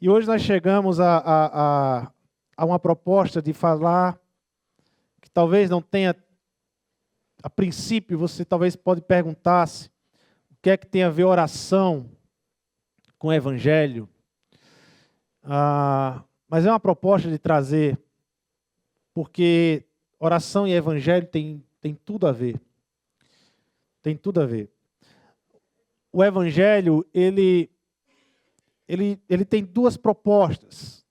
E hoje nós chegamos a uma proposta de falar que talvez não tenha, a princípio, você talvez pode perguntar-se o que é que tem a ver oração com o Evangelho. Mas é uma proposta de trazer, porque oração e Evangelho tem tudo a ver. Tem tudo a ver. O Evangelho, ele tem duas propostas.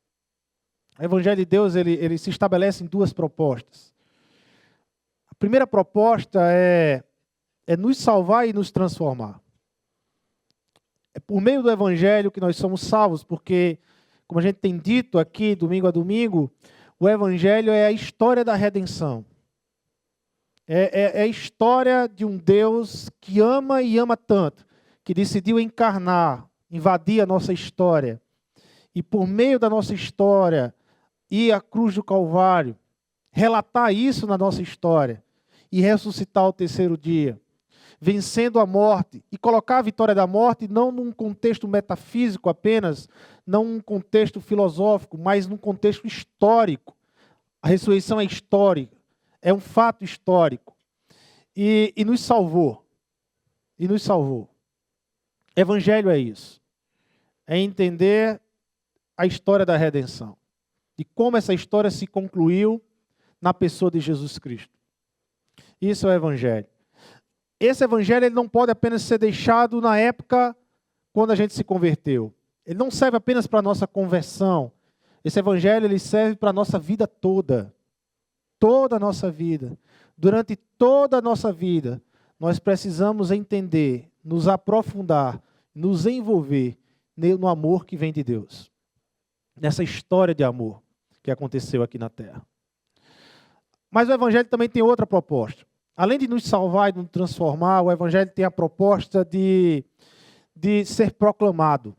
O Evangelho de Deus, ele se estabelece em duas propostas. A primeira proposta é nos salvar e nos transformar. É por meio do Evangelho que nós somos salvos, porque, como a gente tem dito aqui, domingo a domingo, o Evangelho é a história da redenção. É a história de um Deus que ama e ama tanto, que decidiu encarnar, invadir a nossa história. E por meio da nossa história, ir à cruz do Calvário, relatar isso na nossa história e ressuscitar ao terceiro dia, vencendo a morte e colocar a vitória da morte não num contexto metafísico apenas, não num contexto filosófico, mas num contexto histórico. A ressurreição é histórica, é um fato histórico. E nos salvou. E nos salvou. Evangelho é isso. É entender a história da redenção. E como essa história se concluiu na pessoa de Jesus Cristo. Isso é o Evangelho. Esse Evangelho ele não pode apenas ser deixado na época quando a gente se converteu. Ele não serve apenas para a nossa conversão. Esse Evangelho ele serve para a nossa vida toda. Toda a nossa vida. Durante toda a nossa vida, nós precisamos entender, nos aprofundar, nos envolver no amor que vem de Deus. Nessa história de amor que aconteceu aqui na Terra. Mas o Evangelho também tem outra proposta. Além de nos salvar e nos transformar, o Evangelho tem a proposta de ser proclamado,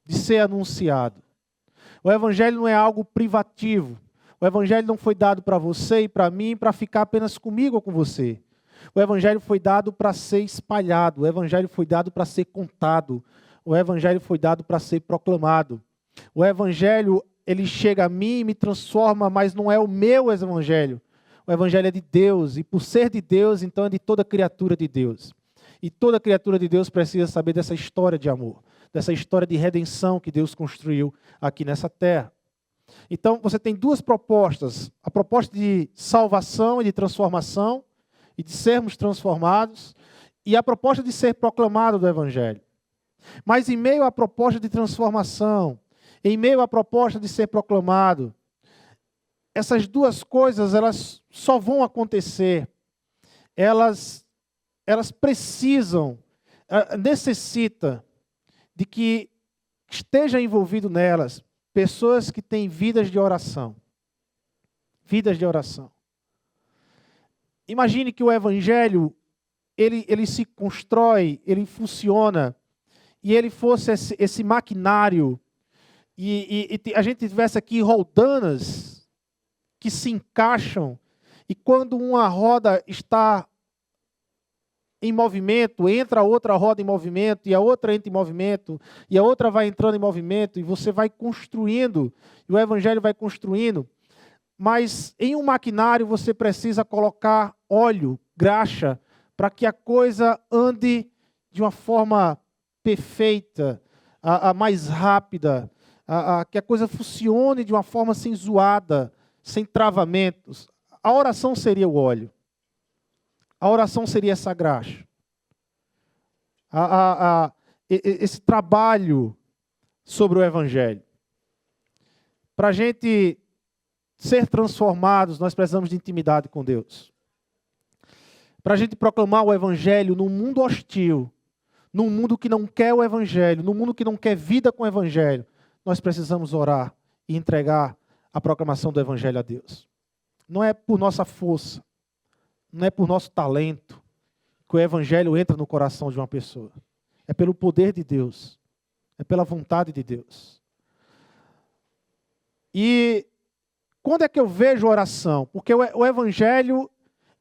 de ser anunciado. O Evangelho não é algo privativo. O Evangelho não foi dado para você e para mim para ficar apenas comigo ou com você. O Evangelho foi dado para ser espalhado. O Evangelho foi dado para ser contado. O Evangelho foi dado para ser proclamado. O Evangelho, ele chega a mim e me transforma, mas não é o meu Evangelho. O Evangelho é de Deus, e por ser de Deus, então é de toda criatura de Deus. E toda criatura de Deus precisa saber dessa história de amor, dessa história de redenção que Deus construiu aqui nessa terra. Então, você tem duas propostas, a proposta de salvação e de transformação, e de sermos transformados, e a proposta de ser proclamado do Evangelho. Mas em meio à proposta de transformação, em meio à proposta de ser proclamado, essas duas coisas, elas só vão acontecer, elas precisam, necessita de que esteja envolvido nelas pessoas que têm vidas de oração. Vidas de oração. Imagine que o Evangelho, ele se constrói, ele funciona, e ele fosse esse maquinário, e a gente tivesse aqui roldanas que se encaixam, e quando uma roda está em movimento, entra a outra roda em movimento, e a outra entra em movimento, e a outra vai entrando em movimento, e você vai construindo, e o Evangelho vai construindo. Mas em um maquinário você precisa colocar óleo, graxa, para que a coisa ande de uma forma perfeita, a mais rápida, que a coisa funcione de uma forma sem zoada, sem travamentos. A oração seria o óleo. A oração seria essa graxa. Esse trabalho sobre o Evangelho. Para a gente ser transformados, nós precisamos de intimidade com Deus. Para a gente proclamar o Evangelho num mundo hostil, num mundo que não quer o Evangelho, num mundo que não quer vida com o Evangelho, nós precisamos orar e entregar a proclamação do Evangelho a Deus. Não é por nossa força, não é por nosso talento que o Evangelho entra no coração de uma pessoa. É pelo poder de Deus, é pela vontade de Deus. E quando é que eu vejo oração? Porque o Evangelho,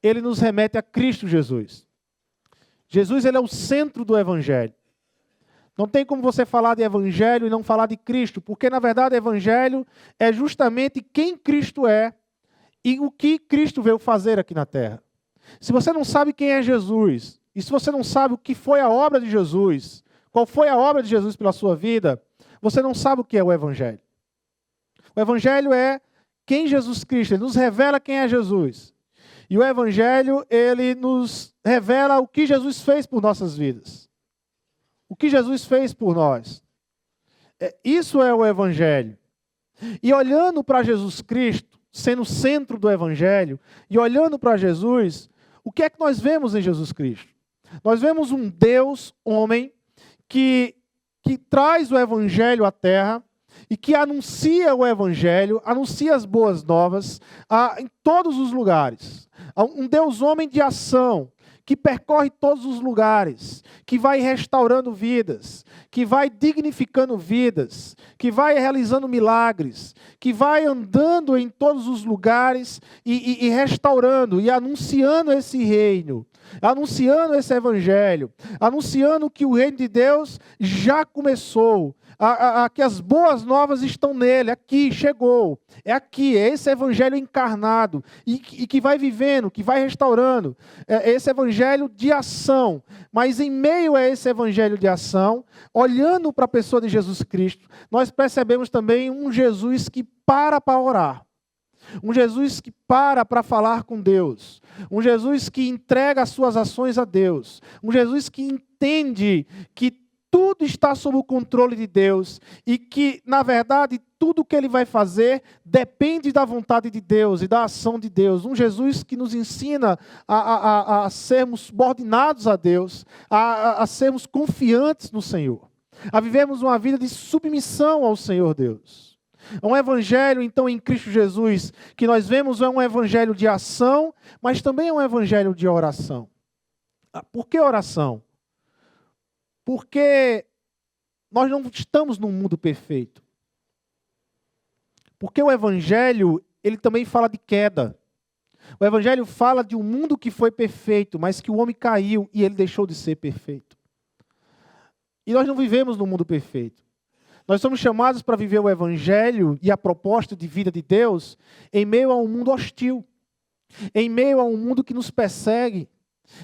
ele nos remete a Cristo Jesus. Jesus, ele é o centro do Evangelho. Não tem como você falar de evangelho e não falar de Cristo, porque na verdade evangelho é justamente quem Cristo é e o que Cristo veio fazer aqui na terra. Se você não sabe quem é Jesus, e se você não sabe o que foi a obra de Jesus, qual foi a obra de Jesus pela sua vida, você não sabe o que é o evangelho. O evangelho é quem Jesus Cristo, ele nos revela quem é Jesus. E o evangelho, ele nos revela o que Jesus fez por nossas vidas. O que Jesus fez por nós. Isso é o evangelho. E olhando para Jesus Cristo, sendo o centro do evangelho, e olhando para Jesus, o que é que nós vemos em Jesus Cristo? Nós vemos um Deus, homem, que traz o evangelho à terra, e que anuncia o evangelho, anuncia as boas novas em todos os lugares. Um Deus homem de ação, que percorre todos os lugares, que vai restaurando vidas, que vai dignificando vidas, que vai realizando milagres, que vai andando em todos os lugares e restaurando e anunciando esse reino, anunciando esse evangelho, anunciando que o reino de Deus já começou, que as boas novas estão nele, aqui, chegou. É aqui, é esse evangelho encarnado e que vai vivendo, que vai restaurando. É esse evangelho de ação. Mas em meio a esse evangelho de ação, olhando para a pessoa de Jesus Cristo, nós percebemos também um Jesus que para orar. Um Jesus que para falar com Deus. Um Jesus que entrega as suas ações a Deus. Um Jesus que entende que tudo está sob o controle de Deus e que, na verdade, tudo que Ele vai fazer depende da vontade de Deus e da ação de Deus. Um Jesus que nos ensina a sermos subordinados a Deus, a sermos confiantes no Senhor, a vivermos uma vida de submissão ao Senhor Deus. Um evangelho, então, em Cristo Jesus, que nós vemos é um evangelho de ação, mas também é um evangelho de oração. Por que oração? Porque nós não estamos num mundo perfeito. Porque o evangelho, ele também fala de queda. O evangelho fala de um mundo que foi perfeito, mas que o homem caiu e ele deixou de ser perfeito. E nós não vivemos num mundo perfeito. Nós somos chamados para viver o evangelho e a proposta de vida de Deus em meio a um mundo hostil, em meio a um mundo que nos persegue,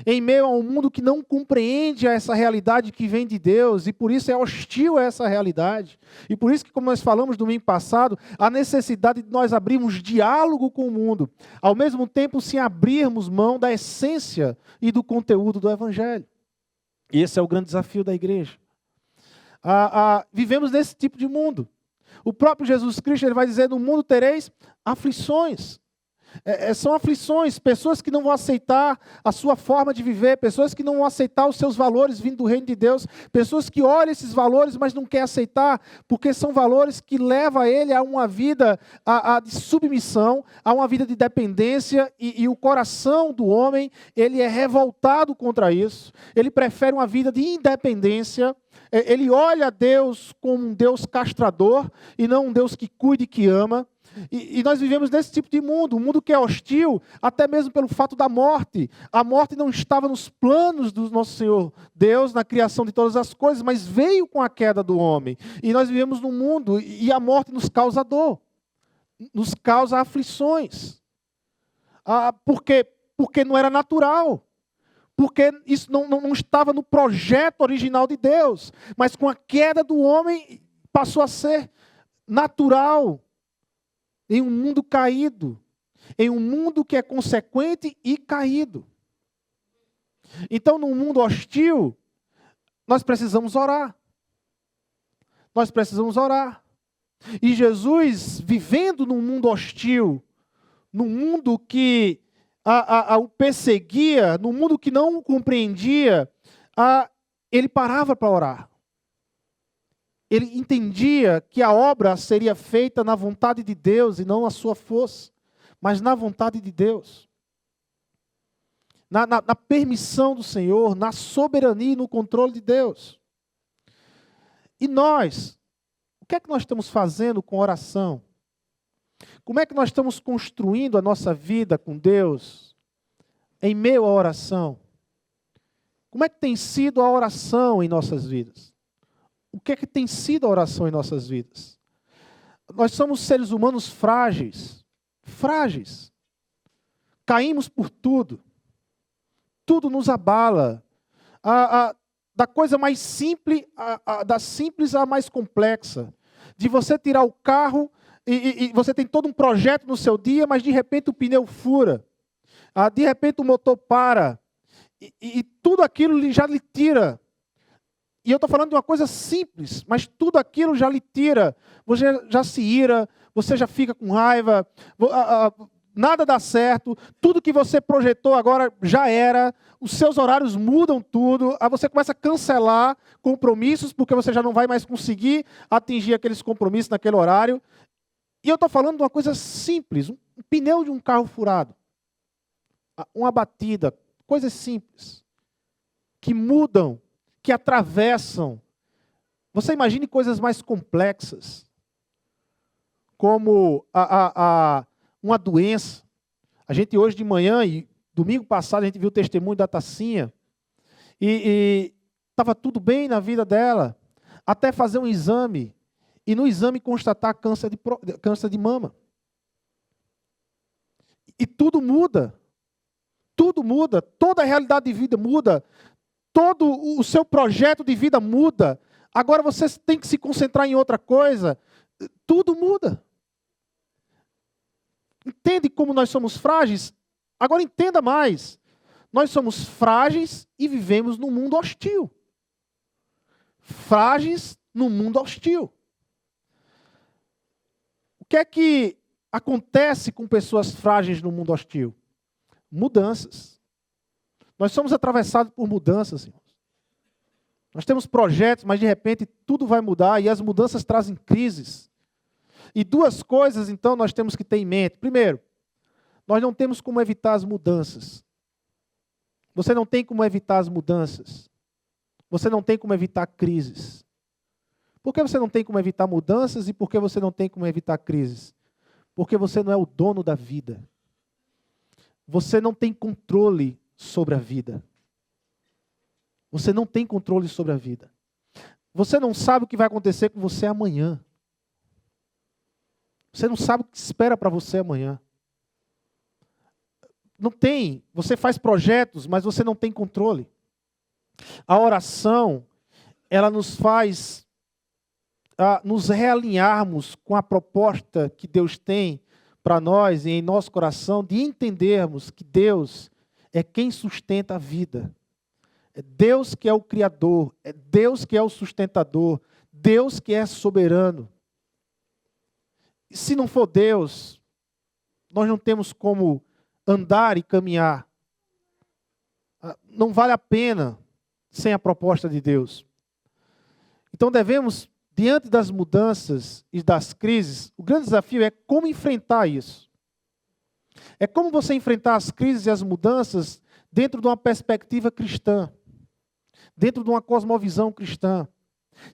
em meio a um mundo que não compreende essa realidade que vem de Deus, e por isso é hostil a essa realidade. E por isso que, como nós falamos domingo passado, a necessidade de nós abrirmos diálogo com o mundo, ao mesmo tempo sem abrirmos mão da essência e do conteúdo do evangelho. E esse é o grande desafio da igreja. Vivemos nesse tipo de mundo. O próprio Jesus Cristo, ele vai dizer, no mundo tereis aflições. São aflições, pessoas que não vão aceitar a sua forma de viver, pessoas que não vão aceitar os seus valores vindo do reino de Deus, pessoas que olham esses valores, mas não querem aceitar, porque são valores que levam ele a uma vida de submissão, a uma vida de dependência, e o coração do homem, ele é revoltado contra isso, ele prefere uma vida de independência, ele olha a Deus como um Deus castrador, e não um Deus que cuida e que ama. E nós vivemos nesse tipo de mundo, um mundo que é hostil, até mesmo pelo fato da morte. A morte não estava nos planos do nosso Senhor Deus, na criação de todas as coisas, mas veio com a queda do homem. E nós vivemos num mundo, e a morte nos causa dor, nos causa aflições. Porque não era natural. Porque isso não estava no projeto original de Deus. Mas com a queda do homem, passou a ser natural. Em um mundo caído, em um mundo que é consequente e caído. Então, num mundo hostil, nós precisamos orar. Nós precisamos orar. E Jesus, vivendo num mundo hostil, num mundo que o perseguia, num mundo que não o compreendia, ele parava para orar. Ele entendia que a obra seria feita na vontade de Deus e não na sua força, mas na vontade de Deus. Na permissão do Senhor, na soberania e no controle de Deus. E nós, o que é que nós estamos fazendo com oração? Como é que nós estamos construindo a nossa vida com Deus em meio à oração? Como é que tem sido a oração em nossas vidas? o que é que tem sido a oração em nossas vidas? Nós somos seres humanos frágeis. Frágeis. Caímos por tudo. Tudo nos abala. Da coisa mais simples, da simples à mais complexa. De você tirar o carro e você tem todo um projeto no seu dia, mas de repente o pneu fura. De repente o motor para. E tudo aquilo já lhe tira. E eu estou falando de uma coisa simples, mas tudo aquilo já lhe tira. Você já se ira, você já fica com raiva, nada dá certo, tudo que você projetou agora já era, os seus horários mudam tudo, aí você começa a cancelar compromissos, porque você já não vai mais conseguir atingir aqueles compromissos naquele horário. E eu estou falando de uma coisa simples, um pneu de um carro furado, uma batida, coisas simples, que mudam, que atravessam. Você imagine coisas mais complexas, como uma doença. A gente hoje de manhã, e domingo passado, a gente viu o testemunho da Tacinha, e estava tudo bem na vida dela, até fazer um exame, e no exame constatar câncer de mama. E tudo muda. Tudo muda, toda a realidade de vida muda, todo o seu projeto de vida muda. Agora você tem que se concentrar em outra coisa. Tudo muda. Entende como nós somos frágeis? Agora entenda mais. Nós somos frágeis e vivemos num mundo hostil. Frágeis num mundo hostil. O que é que acontece com pessoas frágeis no mundo hostil? Mudanças. Nós somos atravessados por mudanças, irmãos. Nós temos projetos, mas de repente tudo vai mudar e as mudanças trazem crises. E duas coisas, então, nós temos que ter em mente. Primeiro, nós não temos como evitar as mudanças. Você não tem como evitar as mudanças. Você não tem como evitar crises. Por que você não tem como evitar mudanças e por que você não tem como evitar crises? Porque você não é o dono da vida. Você não tem controle sobre a vida. Você não tem controle sobre a vida. Você não sabe o que vai acontecer com você amanhã. Você não sabe o que espera para você amanhã. Não tem. Você faz projetos, mas você não tem controle. A oração, ela nos faz nos realinharmos com a proposta que Deus tem para nós e em nosso coração, de entendermos que Deus é quem sustenta a vida. É Deus que é o Criador, é Deus que é o sustentador, Deus que é soberano. E se não for Deus, nós não temos como andar e caminhar. Não vale a pena sem a proposta de Deus. Então devemos, diante das mudanças e das crises, o grande desafio é como enfrentar isso. É como você enfrentar as crises e as mudanças dentro de uma perspectiva cristã, dentro de uma cosmovisão cristã,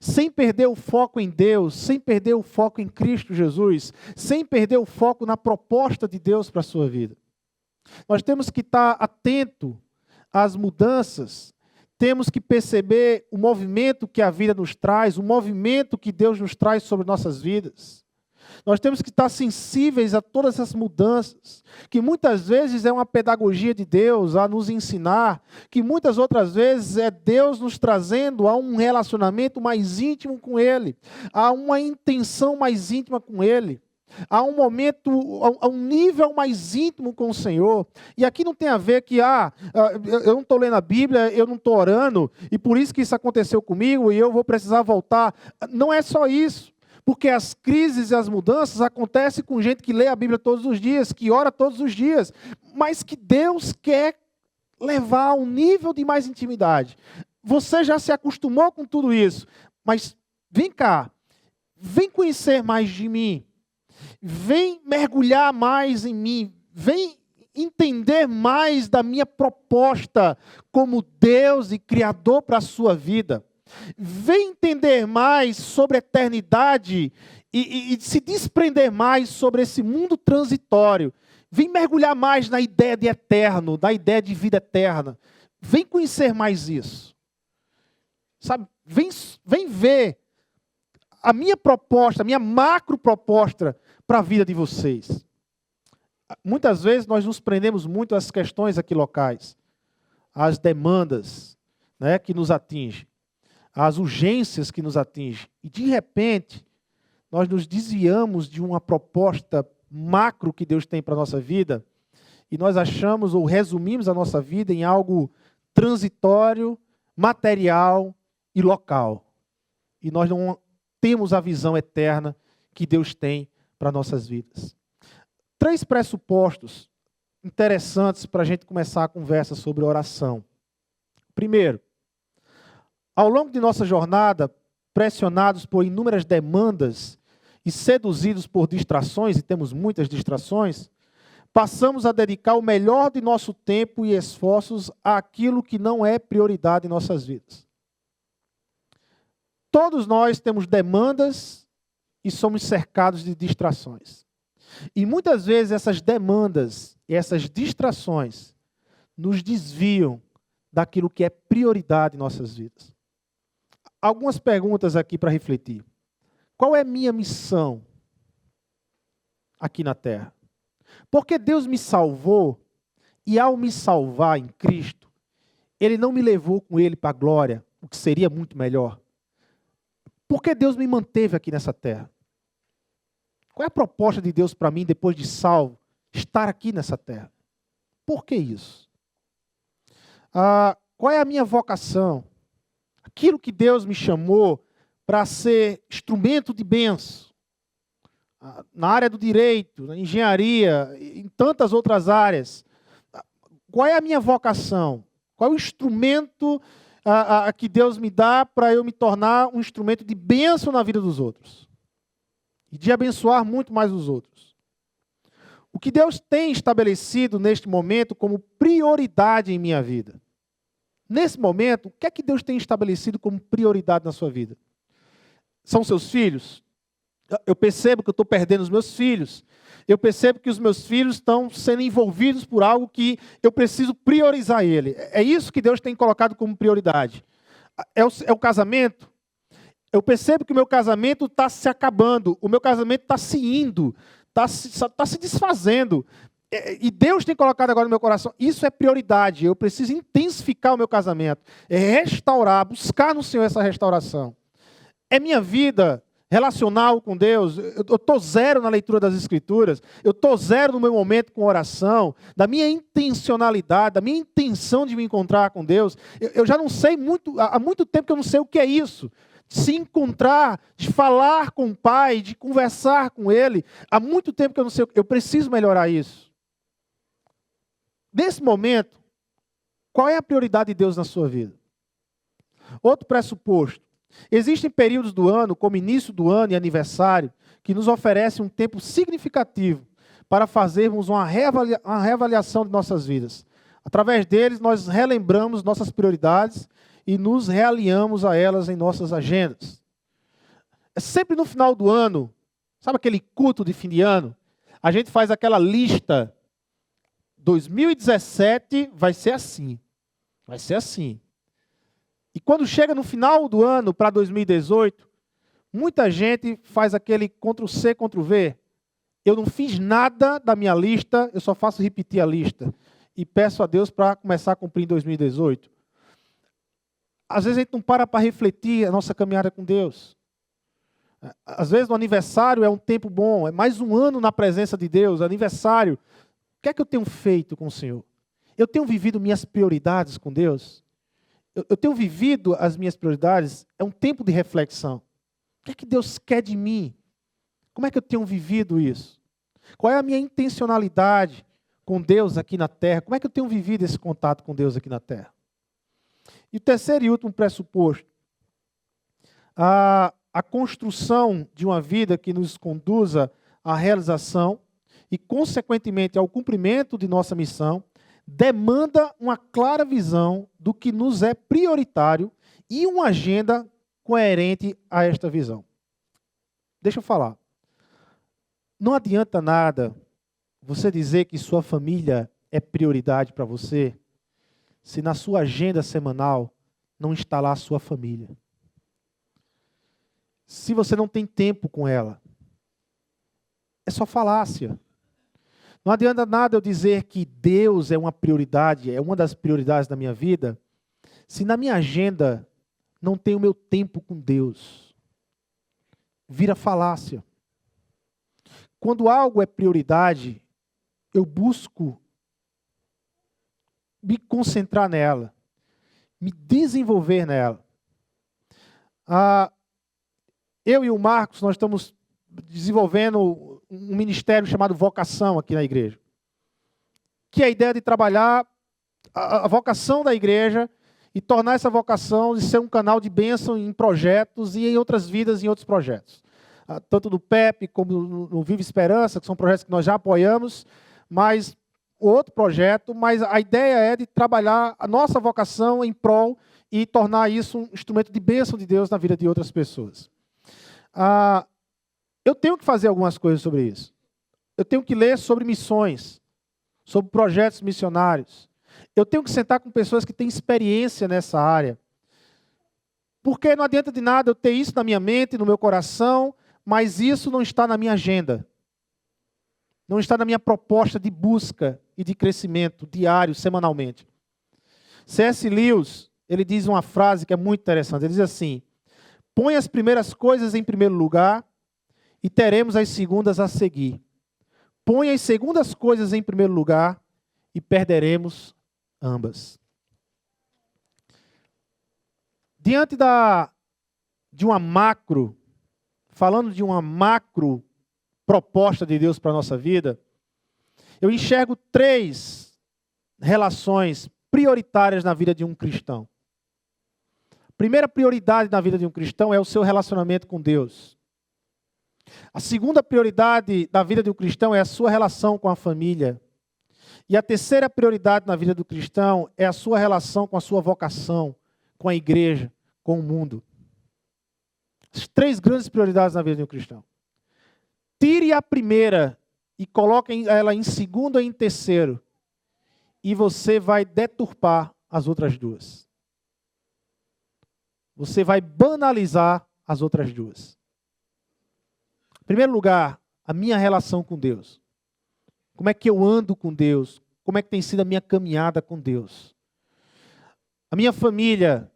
sem perder o foco em Deus, sem perder o foco em Cristo Jesus, sem perder o foco na proposta de Deus para a sua vida. Nós temos que estar atento às mudanças, temos que perceber o movimento que a vida nos traz, o movimento que Deus nos traz sobre nossas vidas. Nós temos que estar sensíveis a todas essas mudanças, que muitas vezes é uma pedagogia de Deus a nos ensinar, que muitas outras vezes é Deus nos trazendo a um relacionamento mais íntimo com Ele, a uma intenção mais íntima com Ele, a um momento, a um nível mais íntimo com o Senhor. E aqui não tem a ver que, eu não estou lendo a Bíblia, eu não estou orando, e por isso que isso aconteceu comigo, e eu vou precisar voltar. Não é só isso. Porque as crises e as mudanças acontecem com gente que lê a Bíblia todos os dias, que ora todos os dias, mas que Deus quer levar a um nível de mais intimidade. Você já se acostumou com tudo isso, mas vem cá, vem conhecer mais de mim, vem mergulhar mais em mim, vem entender mais da minha proposta como Deus e Criador para a sua vida. Vem entender mais sobre a eternidade e se desprender mais sobre esse mundo transitório. Vem mergulhar mais na ideia de eterno, na ideia de vida eterna. Vem conhecer mais isso. Sabe? Vem ver a minha proposta, a minha macro proposta para a vida de vocês. Muitas vezes nós nos prendemos muito às questões aqui locais, às demandas, né, que nos atingem, às urgências que nos atingem. E de repente, nós nos desviamos de uma proposta macro que Deus tem para a nossa vida, e nós achamos ou resumimos a nossa vida em algo transitório, material e local. E nós não temos a visão eterna que Deus tem para nossas vidas. 3 pressupostos interessantes para a gente começar a conversa sobre oração. Primeiro, ao longo de nossa jornada, pressionados por inúmeras demandas e seduzidos por distrações, e temos muitas distrações, passamos a dedicar o melhor de nosso tempo e esforços àquilo que não é prioridade em nossas vidas. Todos nós temos demandas e somos cercados de distrações. E muitas vezes essas demandas e essas distrações nos desviam daquilo que é prioridade em nossas vidas. Algumas perguntas aqui para refletir. Qual é a minha missão aqui na Terra? Porque Deus me salvou e ao me salvar em Cristo, Ele não me levou com Ele para a glória, o que seria muito melhor. Por que Deus me manteve aqui nessa terra? Qual é a proposta de Deus para mim, depois de salvo, estar aqui nessa terra? Por que isso? Qual é a minha vocação? Aquilo que Deus me chamou para ser instrumento de bênção. Na área do direito, na engenharia, em tantas outras áreas. Qual é a minha vocação? Qual é o instrumento que Deus me dá para eu me tornar um instrumento de bênção na vida dos outros? E de abençoar muito mais os outros. O que Deus tem estabelecido neste momento como prioridade em minha vida? Nesse momento, o que é que Deus tem estabelecido como prioridade na sua vida? São seus filhos? Eu percebo que eu estou perdendo os meus filhos. Eu percebo que os meus filhos estão sendo envolvidos por algo que eu preciso priorizar ele. É isso que Deus tem colocado como prioridade. É o casamento? Eu percebo que o meu casamento está se acabando. O meu casamento está se indo. Está se desfazendo. E Deus tem colocado agora no meu coração. Isso é prioridade. Eu preciso intensificar o meu casamento. É restaurar, buscar no Senhor essa restauração. É minha vida relacional com Deus. Eu estou zero na leitura das Escrituras. Eu estou zero no meu momento com oração. Da minha intencionalidade, da minha intenção de me encontrar com Deus. Eu já não sei muito, há muito tempo que eu não sei o que é isso. De se encontrar, de falar com o Pai, de conversar com Ele. Há muito tempo que eu não sei. Eu preciso melhorar isso. Nesse momento, qual é a prioridade de Deus na sua vida? Outro pressuposto. Existem períodos do ano, como início do ano e aniversário, que nos oferecem um tempo significativo para fazermos uma reavaliação de nossas vidas. Através deles, nós relembramos nossas prioridades e nos realinhamos a elas em nossas agendas. É sempre no final do ano, sabe aquele culto de fim de ano? A gente faz aquela lista. 2017 vai ser assim. Vai ser assim. E quando chega no final do ano, para 2018, muita gente faz aquele Ctrl+C, Ctrl+V. Eu não fiz nada da minha lista, eu só faço repetir a lista. E peço a Deus para começar a cumprir em 2018. Às vezes a gente não para refletir a nossa caminhada com Deus. Às vezes no aniversário é um tempo bom, é mais um ano na presença de Deus, aniversário. O que é que eu tenho feito com o Senhor? Eu tenho vivido minhas prioridades com Deus? Eu tenho vivido as minhas prioridades? É um tempo de reflexão. O que é que Deus quer de mim? Como é que eu tenho vivido isso? Qual é a minha intencionalidade com Deus aqui na terra? Como é que eu tenho vivido esse contato com Deus aqui na terra? E o terceiro e último pressuposto. A construção de uma vida que nos conduza à realização e, consequentemente, ao cumprimento de nossa missão, demanda uma clara visão do que nos é prioritário e uma agenda coerente a esta visão. Deixa eu falar. Não adianta nada você dizer que sua família é prioridade para você, se na sua agenda semanal não está lá a sua família. se você não tem tempo com ela. É só falácia. Não adianta nada eu dizer que Deus é uma prioridade, é uma das prioridades da minha vida, se na minha agenda não tem o meu tempo com Deus. Vira falácia. Quando algo é prioridade, eu busco me concentrar nela, me desenvolver nela. Eu e o Marcos, nós estamos desenvolvendo um ministério chamado Vocação aqui na igreja. Que é a ideia de trabalhar a vocação da igreja e tornar essa vocação de ser um canal de bênção em projetos e em outras vidas, em outros projetos. Tanto no PEP como no Viva Esperança, que são projetos que nós já apoiamos, mas outro projeto, mas a ideia é de trabalhar a nossa vocação em prol e tornar isso um instrumento de bênção de Deus na vida de outras pessoas. Eu tenho que fazer algumas coisas sobre isso. Eu tenho que ler sobre missões, sobre projetos missionários. Eu tenho que sentar com pessoas que têm experiência nessa área. Porque não adianta de nada eu ter isso na minha mente, no meu coração, mas isso não está na minha agenda. Não está na minha proposta de busca e de crescimento diário, semanalmente. C.S. Lewis, ele diz uma frase que é muito interessante. Ele diz assim: põe as primeiras coisas em primeiro lugar e teremos as segundas a seguir. Põe as segundas coisas em primeiro lugar e perderemos ambas. Diante de uma macro, falando de uma macro proposta de Deus para a nossa vida, eu enxergo 3 relações prioritárias na vida de um cristão. A primeira prioridade na vida de um cristão é o seu relacionamento com Deus. A segunda prioridade da vida de um cristão é a sua relação com a família. E a terceira prioridade na vida do cristão é a sua relação com a sua vocação, com a igreja, com o mundo. As 3 grandes prioridades na vida de um cristão. Tire a primeira e coloque ela em segundo e em terceiro, e você vai deturpar as outras 2. Você vai banalizar as outras 2. Em primeiro lugar, a minha relação com Deus. Como é que eu ando com Deus? Como é que tem sido a minha caminhada com Deus? A minha família,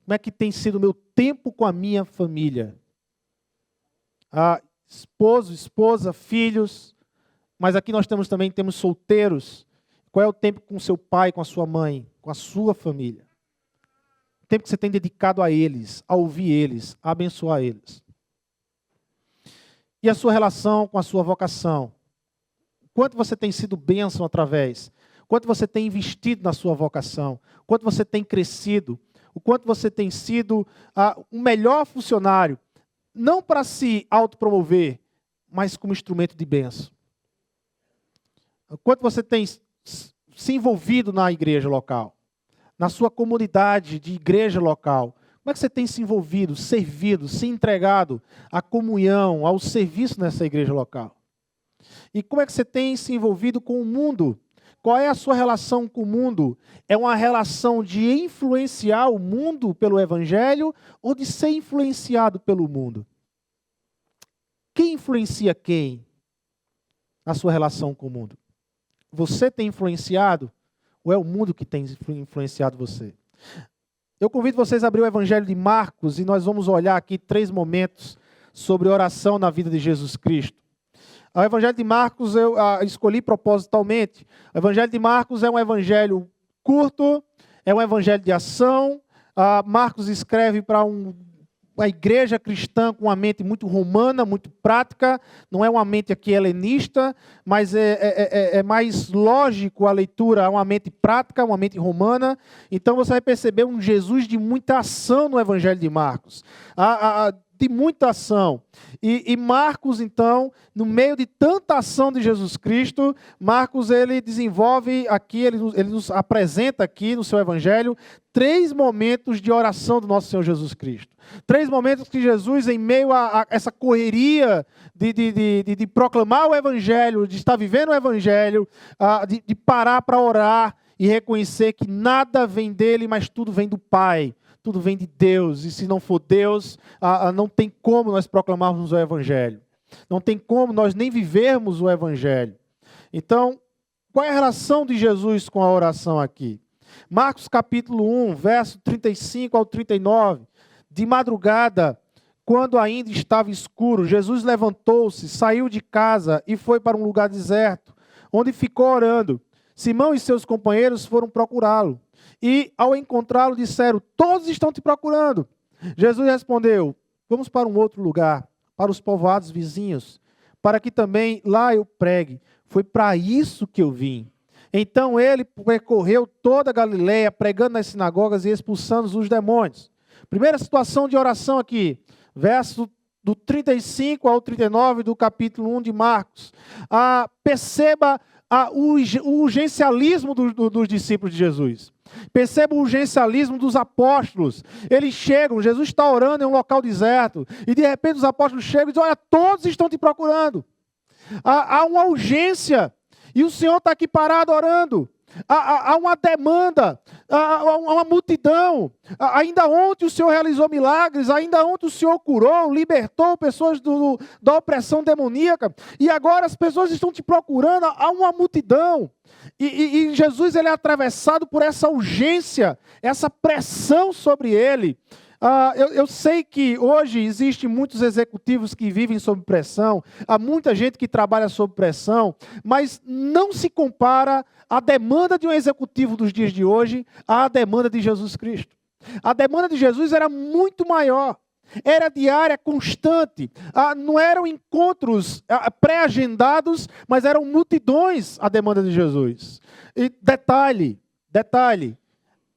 como é que tem sido o meu tempo com a minha família? Esposo, esposa, filhos, mas aqui nós temos solteiros. Qual é o tempo com seu pai, com a sua mãe, com a sua família? O tempo que você tem dedicado a eles, a ouvir eles, a abençoar eles. E a sua relação com a sua vocação? Quanto você tem sido bênção através? Quanto você tem investido na sua vocação? Quanto você tem crescido? O quanto você tem sido um melhor funcionário? Não para se autopromover, mas como instrumento de bênção. O quanto você tem se envolvido na igreja local? Na sua comunidade de igreja local? Como é que você tem se envolvido, servido, se entregado à comunhão, ao serviço nessa igreja local? E como é que você tem se envolvido com o mundo? Qual é a sua relação com o mundo? É uma relação de influenciar o mundo pelo Evangelho ou de ser influenciado pelo mundo? Quem influencia quem na sua relação com o mundo? Você tem influenciado ou é o mundo que tem influenciado você? Eu convido vocês a abrir o Evangelho de Marcos e nós vamos olhar aqui 3 momentos sobre oração na vida de Jesus Cristo. O Evangelho de Marcos eu escolhi propositalmente. O Evangelho de Marcos é um evangelho curto, é um evangelho de ação. Marcos escreve para uma igreja cristã com uma mente muito romana, muito prática. Não é uma mente aqui helenista, mas é mais lógico a leitura, é uma mente prática, uma mente romana. Então você vai perceber um Jesus de muita ação no Evangelho de Marcos. De muita ação. E Marcos, então, no meio de tanta ação de Jesus Cristo, Marcos ele desenvolve aqui, ele nos apresenta aqui no seu Evangelho 3 momentos de oração do nosso Senhor Jesus Cristo. 3 momentos que Jesus, em meio a essa correria de proclamar o Evangelho, de estar vivendo o Evangelho, de parar para orar e reconhecer que nada vem dele, mas tudo vem do Pai. tudo vem de Deus, e se não for Deus, não tem como nós proclamarmos o Evangelho. Não tem como nós nem vivermos o Evangelho. Então, qual é a relação de Jesus com a oração aqui? Marcos capítulo 1, verso 35 ao 39. De madrugada, quando ainda estava escuro, Jesus levantou-se, saiu de casa e foi para um lugar deserto, onde ficou orando. Simão e seus companheiros foram procurá-lo. E, ao encontrá-lo, disseram: todos estão te procurando. Jesus respondeu: vamos para um outro lugar, para os povoados vizinhos, para que também lá eu pregue. Foi para isso que eu vim. Então ele percorreu toda a Galileia, pregando nas sinagogas e expulsando os demônios. Primeira situação de oração aqui, verso do 35 ao 39 do capítulo 1 de Marcos. Perceba o urgencialismo dos discípulos de Jesus. Perceba o urgencialismo dos apóstolos. Eles chegam, Jesus está orando em um local deserto, e de repente os apóstolos chegam e dizem: olha, todos estão te procurando. Há uma urgência, e o Senhor está aqui parado orando. Há uma demanda, há uma multidão. Ainda ontem o Senhor realizou milagres, ainda ontem o Senhor curou, libertou pessoas da opressão demoníaca, e agora as pessoas estão te procurando, há uma multidão. E Jesus, ele é atravessado por essa urgência, essa pressão sobre ele. Eu sei que hoje existem muitos executivos que vivem sob pressão, há muita gente que trabalha sob pressão, mas não se compara a demanda de um executivo dos dias de hoje à demanda de Jesus Cristo. A demanda de Jesus era muito maior, era diária, constante, não eram encontros pré-agendados, mas eram multidões a demanda de Jesus. E detalhe,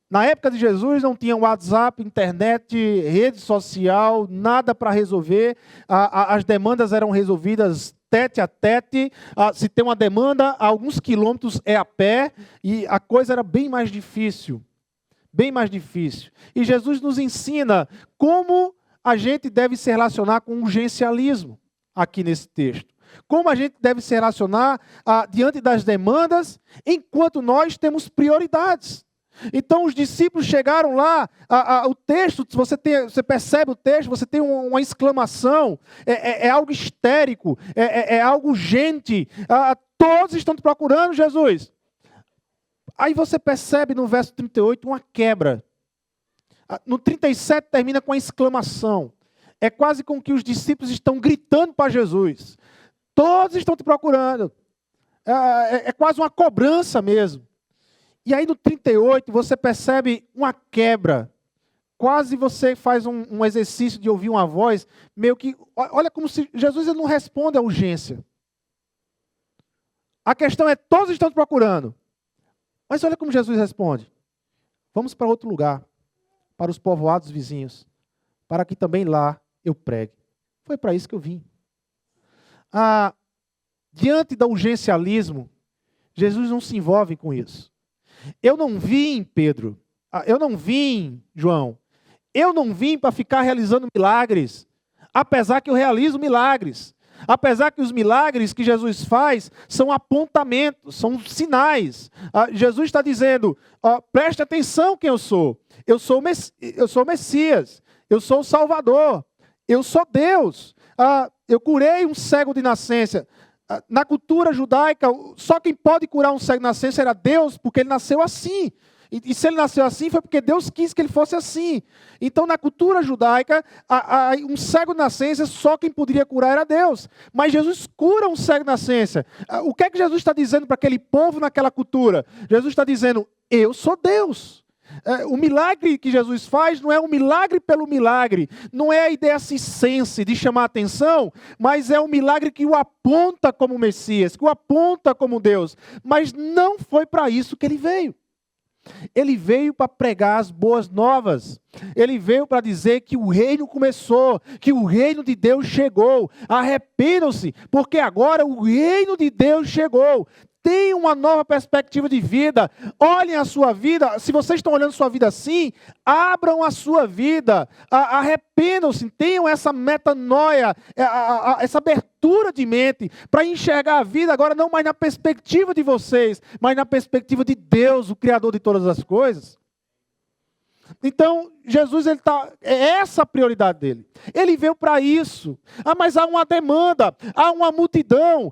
na época de Jesus não tinha WhatsApp, internet, rede social, nada para resolver. As demandas eram resolvidas tete a tete. Se tem uma demanda, a alguns quilômetros é a pé. E a coisa era bem mais difícil. Bem mais difícil. E Jesus nos ensina como a gente deve se relacionar com o urgencialismo aqui nesse texto. Como a gente deve se relacionar diante das demandas, enquanto nós temos prioridades. Então os discípulos chegaram lá, o texto, você percebe o texto, você tem uma exclamação, é algo histérico, é algo urgente, todos estão te procurando, Jesus. Aí você percebe no verso 38 uma quebra. No 37 termina com a exclamação. É quase como que os discípulos estão gritando para Jesus. Todos estão te procurando. É quase uma cobrança mesmo. E aí no 38 você percebe uma quebra. Quase você faz um exercício de ouvir uma voz, meio que, olha como se Jesus não responde à urgência. A questão é: todos estão te procurando. Mas olha como Jesus responde: vamos para outro lugar, para os povoados vizinhos, para que também lá eu pregue. Foi para isso que eu vim. Diante do urgencialismo, Jesus não se envolve com isso. Eu não vim, Pedro, eu não vim, João, eu não vim para ficar realizando milagres, apesar que eu realizo milagres, apesar que os milagres que Jesus faz são apontamentos, são sinais. Jesus está dizendo: preste atenção quem eu sou o Messias, eu sou o Salvador, eu sou Deus, eu curei um cego de nascença. Na cultura judaica, só quem pode curar um cego de nascença era Deus, porque ele nasceu assim. E se ele nasceu assim, foi porque Deus quis que ele fosse assim. Então, na cultura judaica, um cego de nascença, só quem poderia curar era Deus. Mas Jesus cura um cego de nascença. O que é que Jesus está dizendo para aquele povo naquela cultura? Jesus está dizendo: eu sou Deus. O milagre que Jesus faz não é um milagre pelo milagre, não é a ideia circense de chamar a atenção, mas é um milagre que o aponta como Messias, que o aponta como Deus. Mas não foi para isso que ele veio. Ele veio para pregar as boas novas. Ele veio para dizer que o reino começou, que o reino de Deus chegou. Arrependam-se, porque agora o reino de Deus chegou. Tenham uma nova perspectiva de vida. Olhem a sua vida. Se vocês estão olhando a sua vida assim, abram a sua vida. Arrependam-se. Tenham essa metanoia, essa abertura de mente para enxergar a vida agora não mais na perspectiva de vocês, mas na perspectiva de Deus, o Criador de todas as coisas. Então, Jesus, é essa a prioridade dele. Ele veio para isso. Mas há uma demanda, há uma multidão.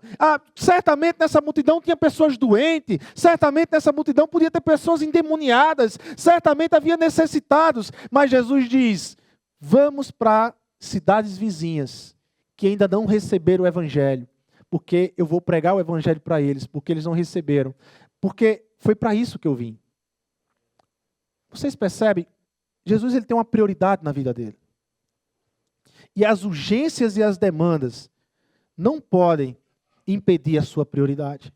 Certamente nessa multidão tinha pessoas doentes, certamente nessa multidão podia ter pessoas endemoniadas, certamente havia necessitados. Mas Jesus diz, vamos para cidades vizinhas, que ainda não receberam o Evangelho, porque eu vou pregar o Evangelho para eles, porque eles não receberam. Porque foi para isso que eu vim. Vocês percebem? Jesus ele tem uma prioridade na vida dele. E as urgências e as demandas não podem impedir a sua prioridade.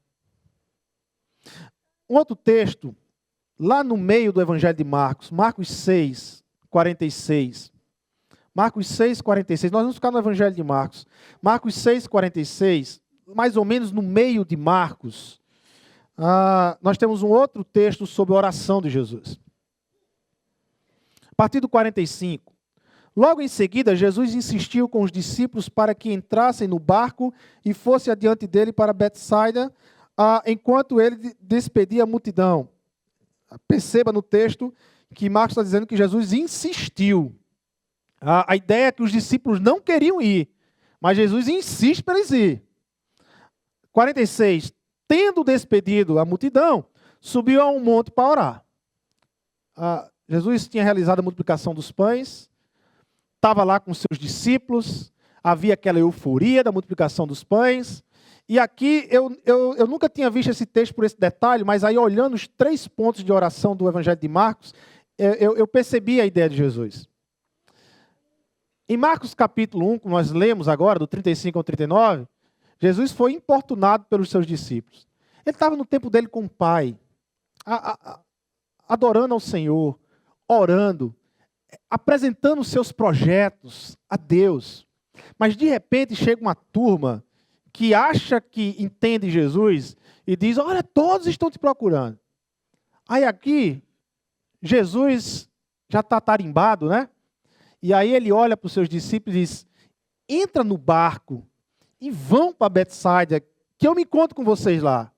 Um outro texto, lá no meio do Evangelho de Marcos, Marcos 6, 46. Marcos 6, 46. Nós vamos ficar no Evangelho de Marcos. Marcos 6, 46, mais ou menos no meio de Marcos, nós temos um outro texto sobre a oração de Jesus. A partir do 45. Logo em seguida, Jesus insistiu com os discípulos para que entrassem no barco e fosse adiante dele para Betsaida, enquanto ele despedia a multidão. Perceba no texto que Marcos está dizendo que Jesus insistiu. A ideia é que os discípulos não queriam ir, mas Jesus insiste para eles ir. 46. Tendo despedido a multidão, subiu a um monte para orar. Jesus tinha realizado a multiplicação dos pães, estava lá com seus discípulos, havia aquela euforia da multiplicação dos pães. E aqui, eu nunca tinha visto esse texto por esse detalhe, mas aí olhando os 3 pontos de oração do Evangelho de Marcos, eu percebi a ideia de Jesus. Em Marcos capítulo 1, como nós lemos agora, do 35 ao 39, Jesus foi importunado pelos seus discípulos. Ele estava no tempo dele com o Pai, adorando ao Senhor, orando, apresentando os seus projetos a Deus. Mas de repente chega uma turma que acha que entende Jesus e diz, olha, todos estão te procurando. Aí aqui, Jesus já está tarimbado, né? E aí ele olha para os seus discípulos e diz, entra no barco e vão para Betsaida, que eu me encontro com vocês lá.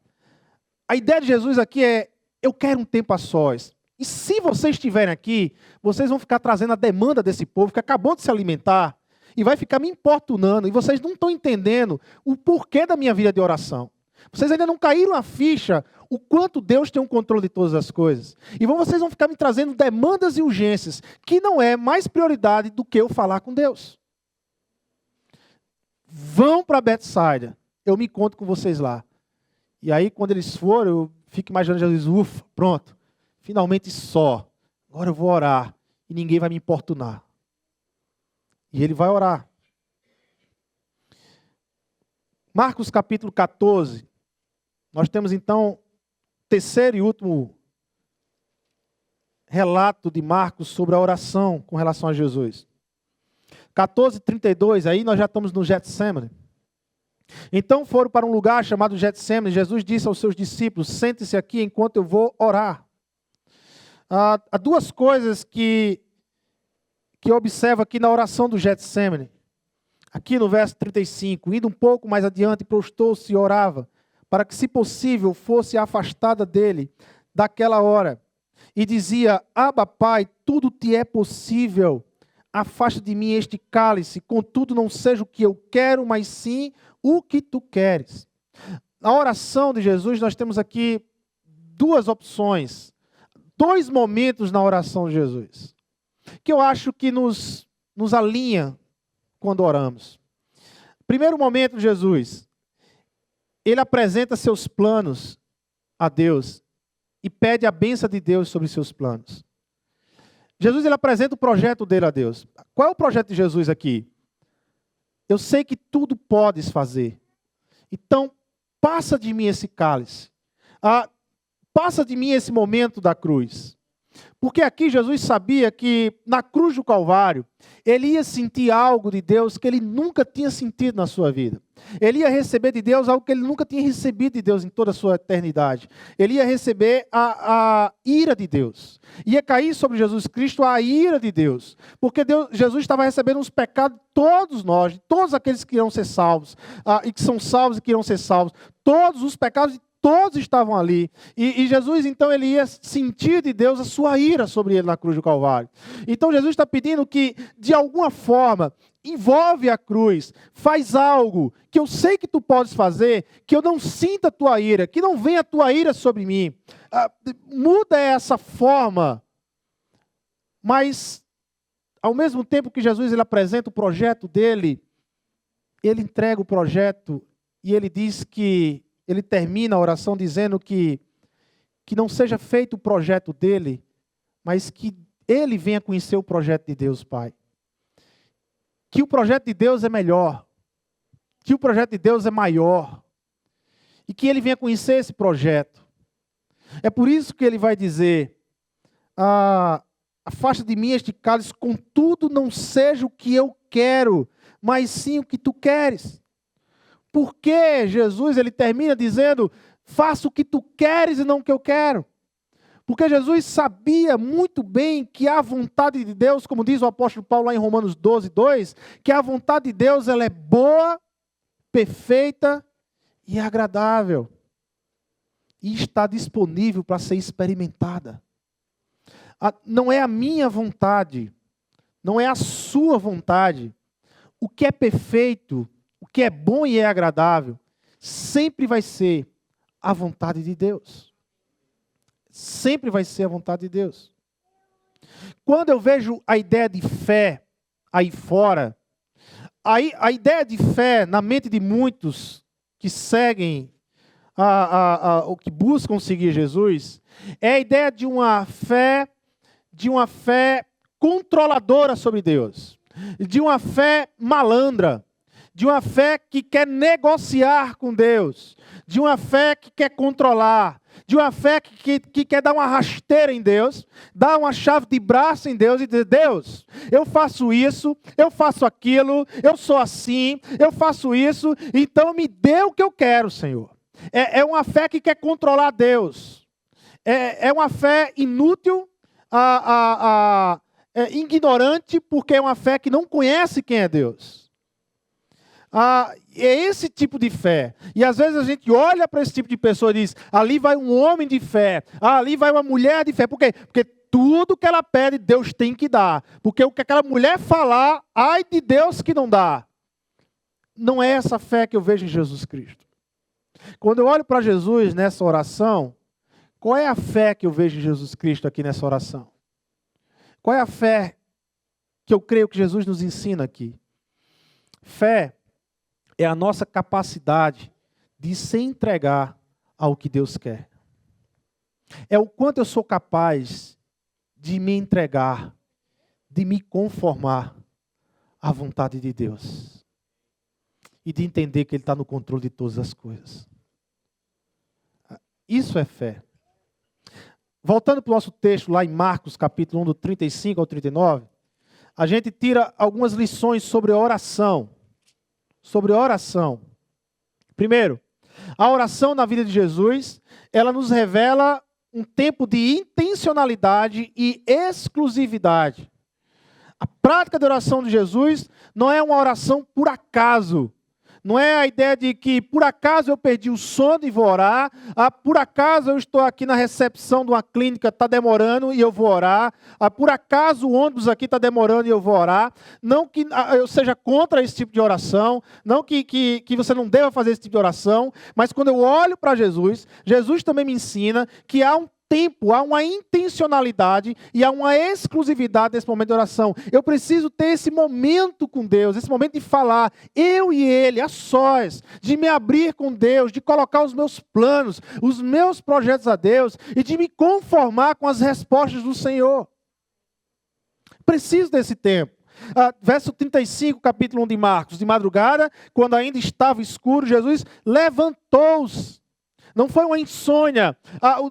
A ideia de Jesus aqui é, eu quero um tempo a sós. E se vocês estiverem aqui, vocês vão ficar trazendo a demanda desse povo que acabou de se alimentar e vai ficar me importunando. E vocês não estão entendendo o porquê da minha vida de oração. Vocês ainda não caíram a ficha o quanto Deus tem um controle de todas as coisas. E vocês vão ficar me trazendo demandas e urgências, que não é mais prioridade do que eu falar com Deus. Vão para Betsaida, eu me encontro com vocês lá. E aí, quando eles foram, eu fico imaginando Jesus, ufa, pronto, finalmente só. Agora eu vou orar e ninguém vai me importunar. E ele vai orar. Marcos capítulo 14. Nós temos então terceiro e último relato de Marcos sobre a oração com relação a Jesus. 14:32, aí nós já estamos no Getsemane. Então foram para um lugar chamado Getsemane. Jesus disse aos seus discípulos, sente-se aqui enquanto eu vou orar. Há 2 coisas que eu observo aqui na oração do Getsemane. Aqui no verso 35, indo um pouco mais adiante, prostou-se e orava, para que, se possível, fosse afastada dele daquela hora. E dizia, Abba, Pai, tudo te é possível, afasta de mim este cálice, contudo não seja o que eu quero, mas sim o que tu queres. Na oração de Jesus, nós temos aqui 2 opções, 2 momentos na oração de Jesus, que eu acho que nos alinha quando oramos. Primeiro momento de Jesus, ele apresenta seus planos a Deus e pede a bênção de Deus sobre seus planos. Jesus ele apresenta o projeto dele a Deus. Qual é o projeto de Jesus aqui? Eu sei que tudo podes fazer. Então, passa de mim esse cálice. Passa de mim esse momento da cruz. Porque aqui Jesus sabia que na cruz do Calvário, ele ia sentir algo de Deus que ele nunca tinha sentido na sua vida. Ele ia receber de Deus algo que ele nunca tinha recebido de Deus em toda a sua eternidade. Ele ia receber a ira de Deus. Ia cair sobre Jesus Cristo a ira de Deus. Porque Jesus estava recebendo os pecados de todos nós, de todos aqueles que irão ser salvos, e que são salvos e que irão ser salvos. Todos os pecados de todos estavam ali. E Jesus, então, ele ia sentir de Deus a sua ira sobre ele na cruz do Calvário. Então, Jesus está pedindo que, de alguma forma, envolve a cruz, faz algo que eu sei que tu podes fazer, que eu não sinta a tua ira, que não venha a tua ira sobre mim. Muda essa forma. Mas, ao mesmo tempo que Jesus ele apresenta o projeto dele, ele entrega o projeto e ele diz que, ele termina a oração dizendo que não seja feito o projeto dele, mas que ele venha conhecer o projeto de Deus, Pai. Que o projeto de Deus é melhor, que o projeto de Deus é maior, e que ele venha conhecer esse projeto. É por isso que ele vai dizer, afasta de mim este cálice, contudo não seja o que eu quero, mas sim o que tu queres. Porque Jesus ele termina dizendo, faça o que tu queres e não o que eu quero. Porque Jesus sabia muito bem que a vontade de Deus, como diz o apóstolo Paulo lá em Romanos 12, 2, que a vontade de Deus ela é boa, perfeita e agradável. E está disponível para ser experimentada. Não é a minha vontade, não é a sua vontade. O que é perfeito, o que é bom e é agradável, sempre vai ser a vontade de Deus. Sempre vai ser a vontade de Deus. Quando eu vejo a ideia de fé aí fora, a ideia de fé na mente de muitos que seguem, ou que buscam seguir Jesus, é a ideia de uma fé controladora sobre Deus, de uma fé malandra, de uma fé que quer negociar com Deus, de uma fé que quer controlar, de uma fé que quer dar uma rasteira em Deus, dar uma chave de braço em Deus e dizer, Deus, eu faço isso, eu faço aquilo, eu sou assim, eu faço isso, então me dê o que eu quero, Senhor. É uma fé que quer controlar Deus. É uma fé inútil, ignorante, porque é uma fé que não conhece quem é Deus. É esse tipo de fé. E às vezes a gente olha para esse tipo de pessoa e diz, ali vai um homem de fé, ali vai uma mulher de fé. Por quê? Porque tudo que ela pede, Deus tem que dar. Porque o que aquela mulher falar, ai de Deus que não dá. Não é essa fé que eu vejo em Jesus Cristo. Quando eu olho para Jesus nessa oração, qual é a fé que eu vejo em Jesus Cristo aqui nessa oração? Qual é a fé que eu creio que Jesus nos ensina aqui? Fé é a nossa capacidade de se entregar ao que Deus quer. É o quanto eu sou capaz de me entregar, de me conformar à vontade de Deus. E de entender que Ele está no controle de todas as coisas. Isso é fé. Voltando para o nosso texto lá em Marcos, capítulo 1, do 35 ao 39, a gente tira algumas lições sobre a oração. Sobre a oração. Primeiro, a oração na vida de Jesus, ela nos revela um tempo de intencionalidade e exclusividade. A prática de oração de Jesus não é uma oração por acaso. Não é a ideia de que por acaso eu perdi o sono e vou orar, por acaso eu estou aqui na recepção de uma clínica, está demorando e eu vou orar, por acaso o ônibus aqui está demorando e eu vou orar. Não que eu seja contra esse tipo de oração, não que você não deva fazer esse tipo de oração, mas quando eu olho para Jesus, Jesus também me ensina que há um tempo, há uma intencionalidade e há uma exclusividade nesse momento de oração. Eu preciso ter esse momento com Deus, esse momento de falar, eu e Ele, a sós, de me abrir com Deus, de colocar os meus planos, os meus projetos a Deus e de me conformar com as respostas do Senhor. Preciso desse tempo. Verso 35, capítulo 1 de Marcos. De madrugada, quando ainda estava escuro, Jesus levantou-se. Não foi uma insônia.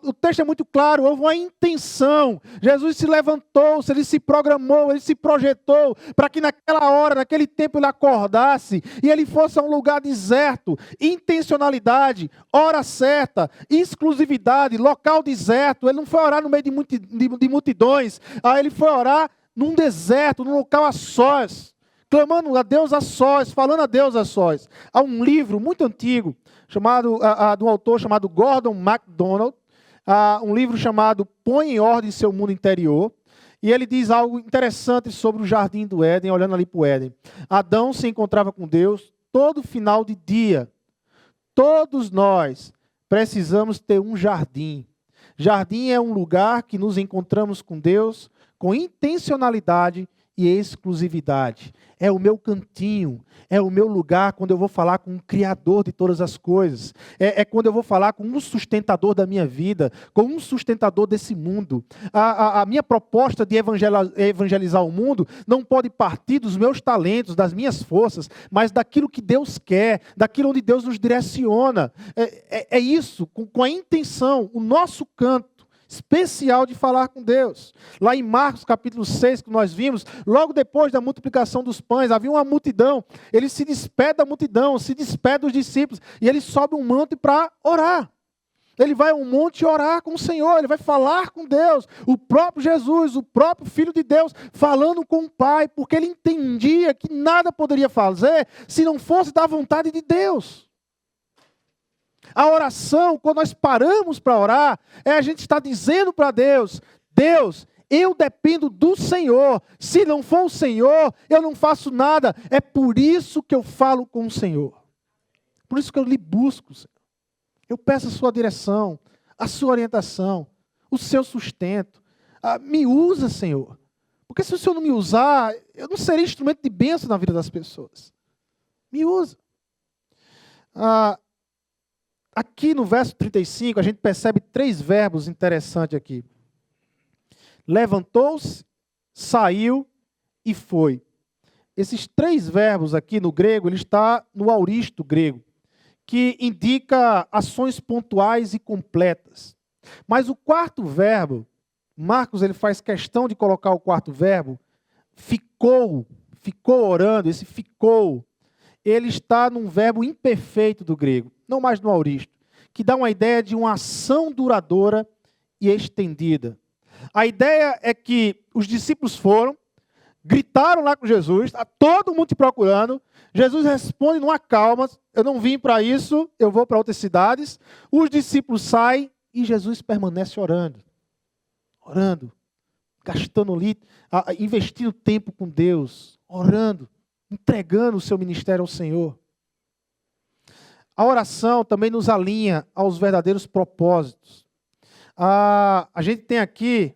O texto é muito claro, houve uma intenção. Jesus se levantou, ele se programou, ele se projetou para que naquela hora, naquele tempo ele acordasse e ele fosse a um lugar deserto. Intencionalidade, hora certa, exclusividade, local deserto. Ele não foi orar no meio de multidões. Ele foi orar num deserto, num local a sós. Clamando a Deus a sós, falando a Deus a sós. Há um livro muito antigo, de um autor chamado Gordon MacDonald, um livro chamado Põe em Ordem Seu Mundo Interior. E ele diz algo interessante sobre o jardim do Éden, olhando ali para o Éden. Adão se encontrava com Deus todo final de dia. Todos nós precisamos ter um jardim. Jardim é um lugar que nos encontramos com Deus com intencionalidade e exclusividade. É o meu cantinho, é o meu lugar quando eu vou falar com o Criador de todas as coisas. É quando eu vou falar com um sustentador da minha vida, com um sustentador desse mundo. A minha proposta de evangelizar o mundo não pode partir dos meus talentos, das minhas forças, mas daquilo que Deus quer, daquilo onde Deus nos direciona. É isso, com a intenção, o nosso canto especial de falar com Deus. Lá em Marcos capítulo 6, que nós vimos, logo depois da multiplicação dos pães, havia uma multidão, ele se despede da multidão, se despede dos discípulos, e ele sobe um monte para orar. Ele vai a um monte orar com o Senhor, ele vai falar com Deus, o próprio Jesus, o próprio Filho de Deus, falando com o Pai, porque ele entendia que nada poderia fazer se não fosse da vontade de Deus. A oração, quando nós paramos para orar, a gente está dizendo para Deus, Deus, eu dependo do Senhor, se não for o Senhor, eu não faço nada. É por isso que eu falo com o Senhor. Por isso que eu lhe busco, Senhor. Eu peço a sua direção, a sua orientação, o seu sustento. Me usa, Senhor. Porque se o Senhor não me usar, eu não serei instrumento de bênção na vida das pessoas. Me usa. Aqui no verso 35, a gente percebe 3 verbos interessantes aqui. Levantou-se, saiu e foi. Esses 3 verbos aqui no grego, ele está no auristo grego, que indica ações pontuais e completas. Mas o 4º verbo, Marcos ele faz questão de colocar o 4º verbo, ficou orando, esse ficou, ele está num verbo imperfeito do grego, não mais no auristo, que dá uma ideia de uma ação duradoura e estendida. A ideia é que os discípulos foram, gritaram lá com Jesus, está todo mundo te procurando, Jesus responde numa calma, eu não vim para isso, eu vou para outras cidades, os discípulos saem e Jesus permanece orando, gastando ali, investindo tempo com Deus, orando, entregando o seu ministério ao Senhor. A oração também nos alinha aos verdadeiros propósitos. A gente tem aqui,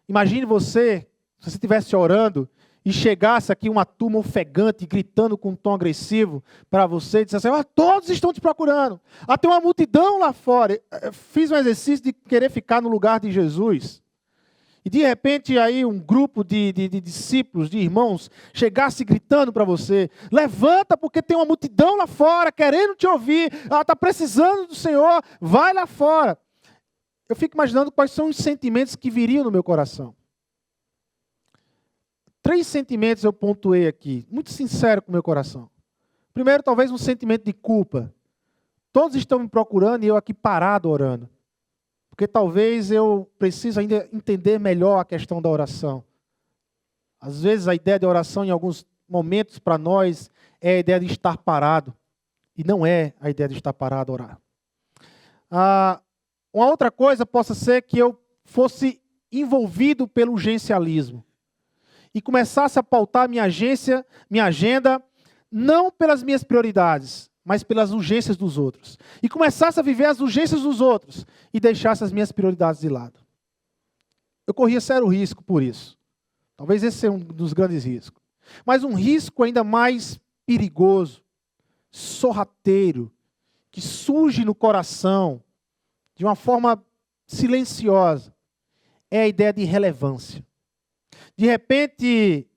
imagine você, se você estivesse orando e chegasse aqui uma turma ofegante, gritando com um tom agressivo para você, e dissesse assim, todos estão te procurando. Tem uma multidão lá fora. Fiz um exercício de querer ficar no lugar de Jesus. E de repente aí um grupo de discípulos, de irmãos, chegasse gritando para você, levanta porque tem uma multidão lá fora, querendo te ouvir, ela está precisando do Senhor, vai lá fora. Eu fico imaginando quais são os sentimentos que viriam no meu coração. 3 sentimentos eu pontuei aqui, muito sincero com o meu coração. Primeiro, talvez um sentimento de culpa. Todos estão me procurando e eu aqui parado orando. Porque talvez eu precise ainda entender melhor a questão da oração. Às vezes a ideia de oração em alguns momentos para nós é a ideia de estar parado. E não é a ideia de estar parado a orar. Uma outra coisa possa ser que eu fosse envolvido pelo urgencialismo. E começasse a pautar minha agenda, não pelas minhas prioridades, mas pelas urgências dos outros. E começasse a viver as urgências dos outros e deixasse as minhas prioridades de lado. Eu corria sério risco por isso. Talvez esse seja um dos grandes riscos. Mas um risco ainda mais perigoso, sorrateiro, que surge no coração de uma forma silenciosa, é a ideia de relevância. De repente,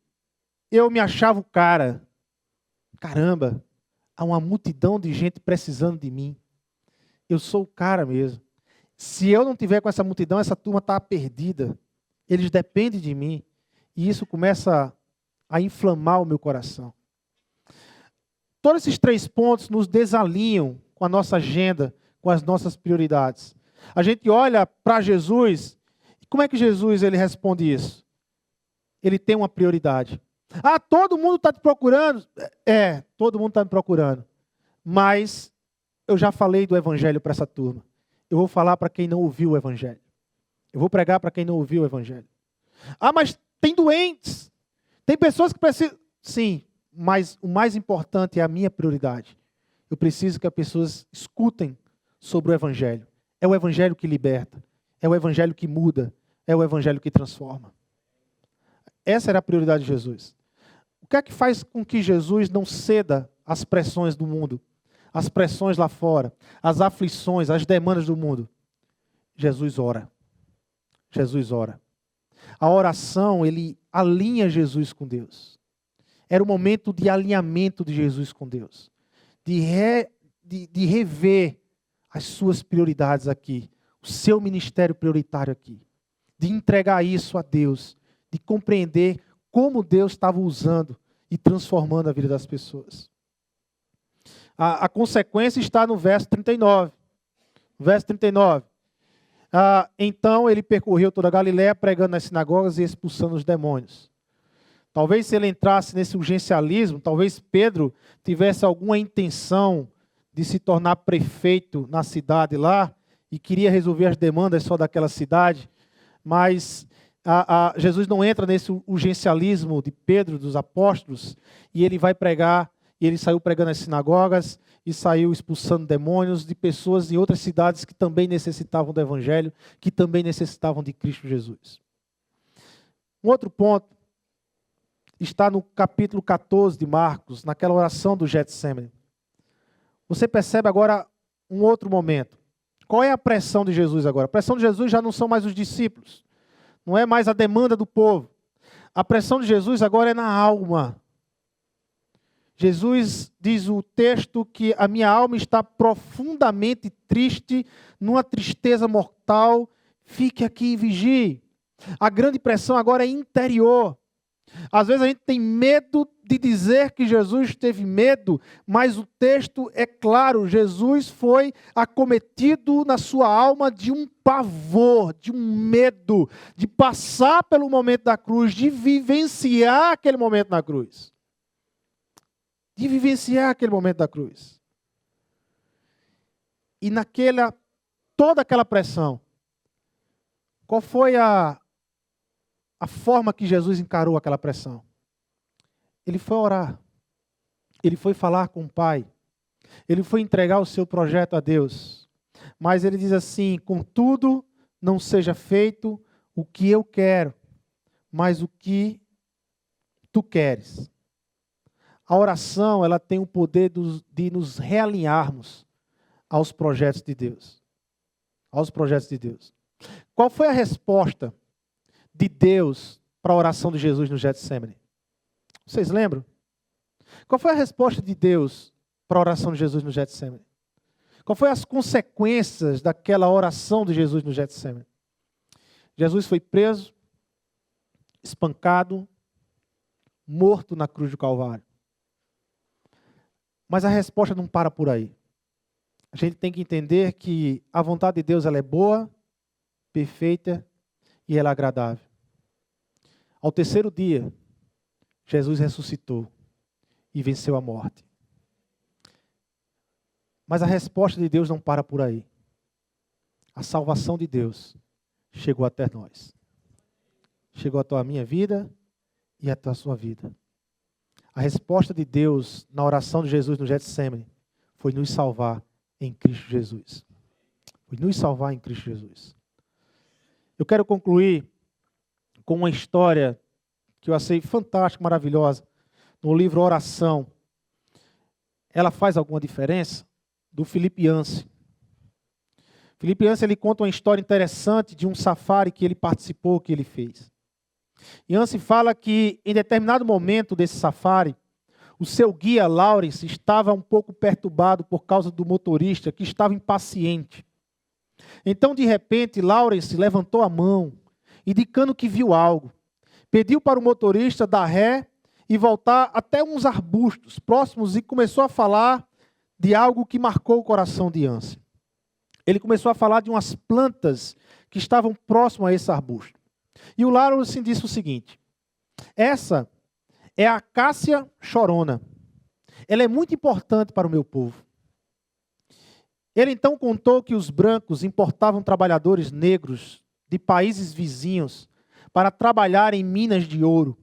eu me achava o cara. Caramba, há uma multidão de gente precisando de mim. Eu sou o cara mesmo. Se eu não tiver com essa multidão, essa turma está perdida. Eles dependem de mim. E isso começa a inflamar o meu coração. Todos esses 3 pontos nos desalinham com a nossa agenda, com as nossas prioridades. A gente olha para Jesus, e como é que Jesus ele responde isso? Ele tem uma prioridade. Todo mundo está te procurando? Todo mundo está me procurando. mas eu já falei do evangelho para essa turma. Eu vou falar para quem não ouviu o evangelho. Eu vou pregar para quem não ouviu o evangelho. Ah, mas tem doentes. Tem pessoas que precisam... Sim, mas o mais importante é a minha prioridade. Eu preciso que as pessoas escutem sobre o evangelho. É o evangelho que liberta. É o evangelho que muda. É o evangelho que transforma. Essa era a prioridade de Jesus. O que é que faz com que Jesus não ceda às pressões do mundo? As pressões lá fora, as aflições, as demandas do mundo? Jesus ora. Jesus ora. A oração, ele alinha Jesus com Deus. Era o momento de alinhamento de Jesus com Deus. De rever as suas prioridades aqui. O seu ministério prioritário aqui. De entregar isso a Deus. De compreender como Deus estava usando e transformando a vida das pessoas. A consequência está no verso 39. Verso 39. Então ele percorreu toda a Galiléia, pregando nas sinagogas e expulsando os demônios. Talvez se ele entrasse nesse urgencialismo, talvez Pedro tivesse alguma intenção de se tornar prefeito na cidade lá e queria resolver as demandas só daquela cidade, mas Jesus não entra nesse urgencialismo de Pedro, dos apóstolos, e ele vai pregar, e ele saiu pregando nas sinagogas e saiu expulsando demônios de pessoas em outras cidades que também necessitavam do evangelho, que também necessitavam de Cristo Jesus. Um outro ponto está no capítulo 14 de Marcos, naquela oração do Getsemane. Você percebe agora um outro momento. Qual é a pressão de Jesus agora? A pressão de Jesus já não são mais os discípulos. Não é mais a demanda do povo. A pressão de Jesus agora é na alma. Jesus diz o texto que a minha alma está profundamente triste, numa tristeza mortal. Fique aqui e vigie. A grande pressão agora é interior. Às vezes a gente tem medo de dizer que Jesus teve medo, mas o texto é claro, Jesus foi acometido na sua alma de um pavor, de um medo, de passar pelo momento da cruz, de vivenciar aquele momento na cruz. De vivenciar aquele momento da cruz. E toda aquela pressão, qual foi a forma que Jesus encarou aquela pressão? Ele foi orar. Ele foi falar com o Pai. Ele foi entregar o seu projeto a Deus. Mas ele diz assim: contudo, não seja feito o que eu quero, mas o que tu queres. A oração, ela tem o poder de nos realinharmos aos projetos de Deus. Aos projetos de Deus. Qual foi a resposta de Deus para a oração de Jesus no Getsemane? Vocês lembram? Qual foi a resposta de Deus para a oração de Jesus no Getsemane? Qual foi as consequências daquela oração de Jesus no Getsemane? Jesus foi preso, espancado, morto na cruz do Calvário. Mas a resposta não para por aí. A gente tem que entender que a vontade de Deus ela é boa, perfeita e ela é agradável. Ao terceiro dia, Jesus ressuscitou e venceu a morte. Mas a resposta de Deus não para por aí. A salvação de Deus chegou até nós. Chegou até a minha vida e até a sua vida. A resposta de Deus na oração de Jesus no Getsemane foi nos salvar em Cristo Jesus. Foi nos salvar em Cristo Jesus. Eu quero concluir com uma história que eu achei fantástica, maravilhosa, no livro Oração. Ela faz alguma diferença? Do Philip Yancey. Philip Yancey, ele conta uma história interessante de um safari que ele participou, que ele fez. Yancey fala que em determinado momento desse safari, o seu guia, Lawrence, estava um pouco perturbado por causa do motorista, que estava impaciente. Então, de repente, Lawrence levantou a mão, indicando que viu algo. Pediu para o motorista dar ré e voltar até uns arbustos próximos e começou a falar de algo que marcou o coração de Yancey. Ele começou a falar de umas plantas que estavam próximas a esse arbusto. E o Lawrence disse o seguinte: essa é a acácia chorona. Ela é muito importante para o meu povo. Ele então contou que os brancos importavam trabalhadores negros de países vizinhos para trabalhar em minas de ouro.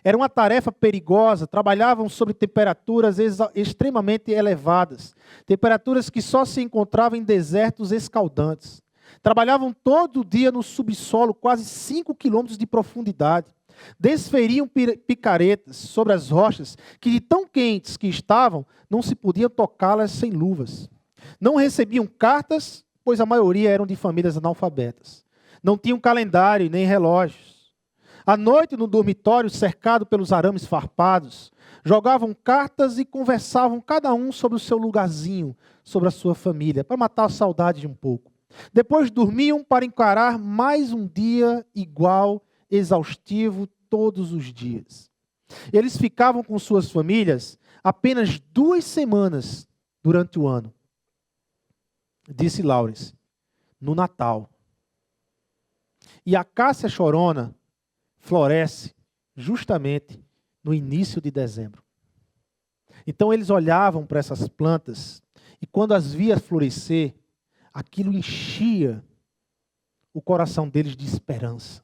Era uma tarefa perigosa, trabalhavam sob temperaturas extremamente elevadas, temperaturas que só se encontravam em desertos escaldantes. Trabalhavam todo dia no subsolo, quase 5 quilômetros de profundidade. Desferiam picaretas sobre as rochas, que de tão quentes que estavam, não se podia tocá-las sem luvas. Não recebiam cartas, pois a maioria eram de famílias analfabetas. Não tinham calendário nem relógios. À noite, no dormitório, cercado pelos arames farpados, jogavam cartas e conversavam cada um sobre o seu lugarzinho, sobre a sua família, para matar a saudade de um pouco. Depois dormiam para encarar mais um dia igual, exaustivo, todos os dias. Eles ficavam com suas famílias apenas 2 semanas durante o ano. Disse Lawrence, no Natal. E a cássia chorona floresce justamente no início de dezembro. Então eles olhavam para essas plantas e quando as via florescer, aquilo enchia o coração deles de esperança.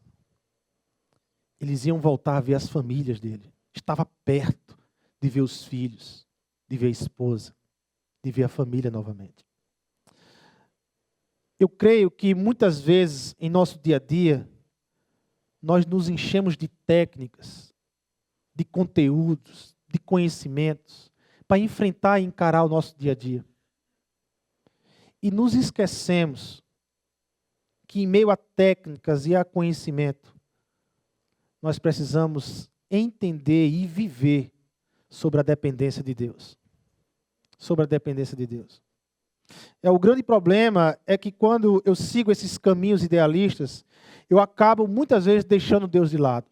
Eles iam voltar a ver as famílias dele. Estava perto de ver os filhos, de ver a esposa, de ver a família novamente. Eu creio que muitas vezes em nosso dia a dia, nós nos enchemos de técnicas, de conteúdos, de conhecimentos, para enfrentar e encarar o nosso dia a dia. E nos esquecemos que em meio a técnicas e a conhecimento, nós precisamos entender e viver sobre a dependência de Deus. Sobre a dependência de Deus. O grande problema é que quando eu sigo esses caminhos idealistas, eu acabo muitas vezes deixando Deus de lado.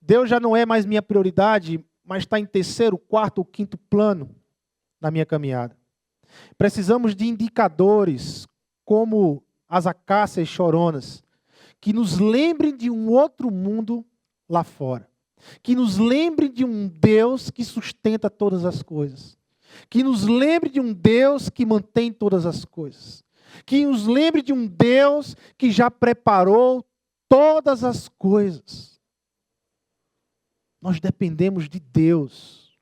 Deus já não é mais minha prioridade, mas está em 3º, 4º ou 5º plano na minha caminhada. Precisamos de indicadores como as acácias choronas, que nos lembrem de um outro mundo lá fora. Que nos lembrem de um Deus que sustenta todas as coisas. Que nos lembre de um Deus que mantém todas as coisas. Que nos lembre de um Deus que já preparou todas as coisas. Nós dependemos de Deus.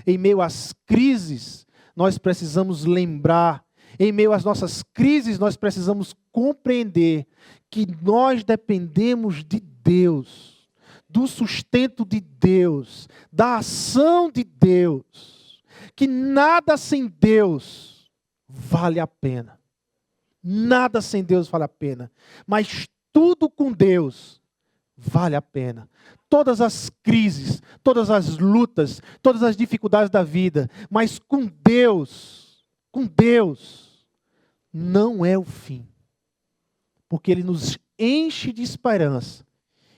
Em meio às crises, nós precisamos lembrar. Em meio às nossas crises, nós precisamos compreender que nós dependemos de Deus, do sustento de Deus, da ação de Deus. Que nada sem Deus vale a pena. Nada sem Deus vale a pena. Mas tudo com Deus vale a pena. Todas as crises, todas as lutas, todas as dificuldades da vida. Mas com Deus, não é o fim. Porque Ele nos enche de esperança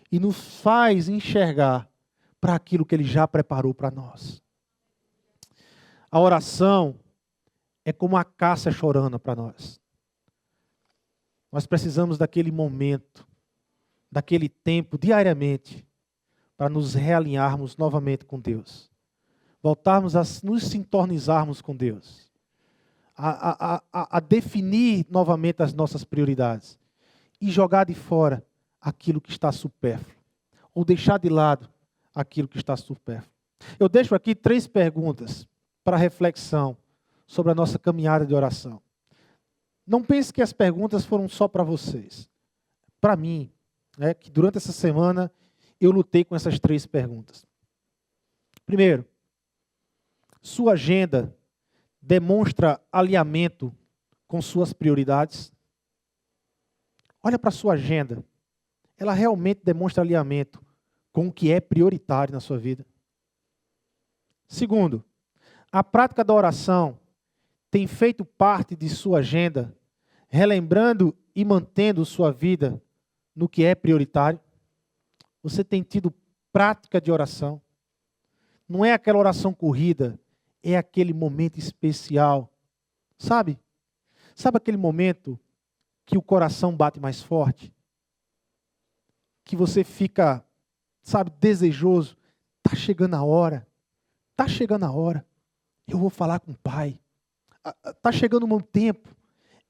e nos faz enxergar para aquilo que Ele já preparou para nós. A oração é como a cássia chorando para nós. Nós precisamos daquele momento, daquele tempo, diariamente, para nos realinharmos novamente com Deus. Voltarmos a nos sintonizarmos com Deus. A definir novamente as nossas prioridades. E jogar de fora aquilo que está supérfluo. Ou deixar de lado aquilo que está supérfluo. Eu deixo aqui 3 perguntas para reflexão sobre a nossa caminhada de oração. Não pense que as perguntas foram só para vocês. Para mim, que durante essa semana eu lutei com essas 3 perguntas. Primeiro, sua agenda demonstra alinhamento com suas prioridades? Olha para a sua agenda. Ela realmente demonstra alinhamento com o que é prioritário na sua vida? Segundo, a prática da oração tem feito parte de sua agenda, relembrando e mantendo sua vida no que é prioritário? Você tem tido prática de oração? Não é aquela oração corrida, é aquele momento especial. Sabe? Sabe aquele momento que o coração bate mais forte? Que você fica, desejoso. Está chegando a hora. Está chegando a hora. Eu vou falar com o Pai. está chegando o meu tempo,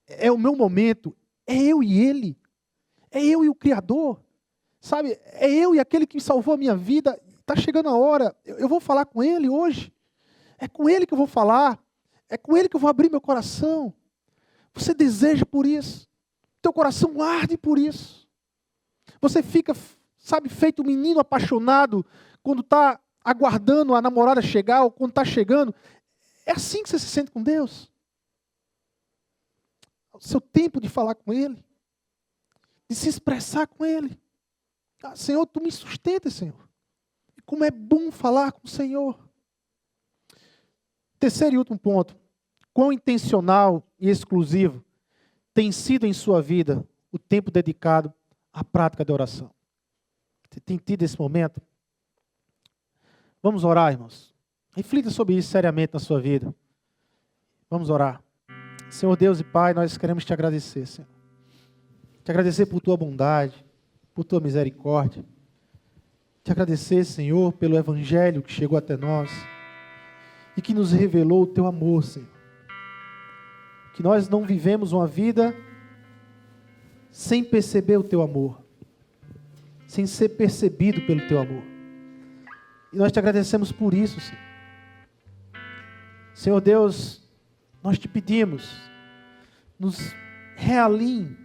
é o meu momento, é eu e Ele, é eu e o Criador, sabe? É eu e aquele que salvou a minha vida, está chegando a hora, eu vou falar com Ele hoje, é com Ele que eu vou falar, é com Ele que eu vou abrir meu coração. Você deseja por isso, teu coração arde por isso, você fica, sabe, feito um menino apaixonado, quando está aguardando a namorada chegar, ou quando está chegando. É assim que você se sente com Deus? O seu tempo de falar com Ele, de se expressar com Ele. Senhor, Tu me sustentas, Senhor. E como é bom falar com o Senhor. Terceiro e último ponto. Quão intencional e exclusivo tem sido em sua vida o tempo dedicado à prática da oração? Você tem tido esse momento? Vamos orar, irmãos. Reflita sobre isso seriamente na sua vida. Vamos orar. Senhor Deus e Pai, nós queremos Te agradecer, Senhor. Te agradecer por Tua bondade, por Tua misericórdia. Te agradecer, Senhor, pelo Evangelho que chegou até nós e que nos revelou o Teu amor, Senhor. Que nós não vivemos uma vida sem perceber o Teu amor, sem ser percebido pelo Teu amor. E nós Te agradecemos por isso, Senhor. Senhor Deus, nós Te pedimos, nos realinhe,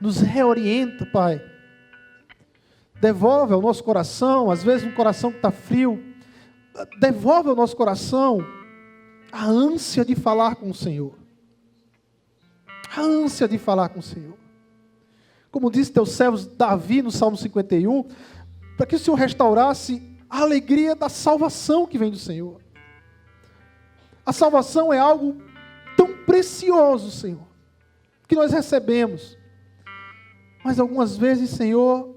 nos reorienta, Pai. Devolve ao nosso coração, às vezes um coração que está frio, devolve ao nosso coração a ânsia de falar com o Senhor. A ânsia de falar com o Senhor. Como disse teu servo Davi no Salmo 51, para que o Senhor restaurasse a alegria da salvação que vem do Senhor. A salvação é algo tão precioso, Senhor, que nós recebemos. Mas algumas vezes, Senhor,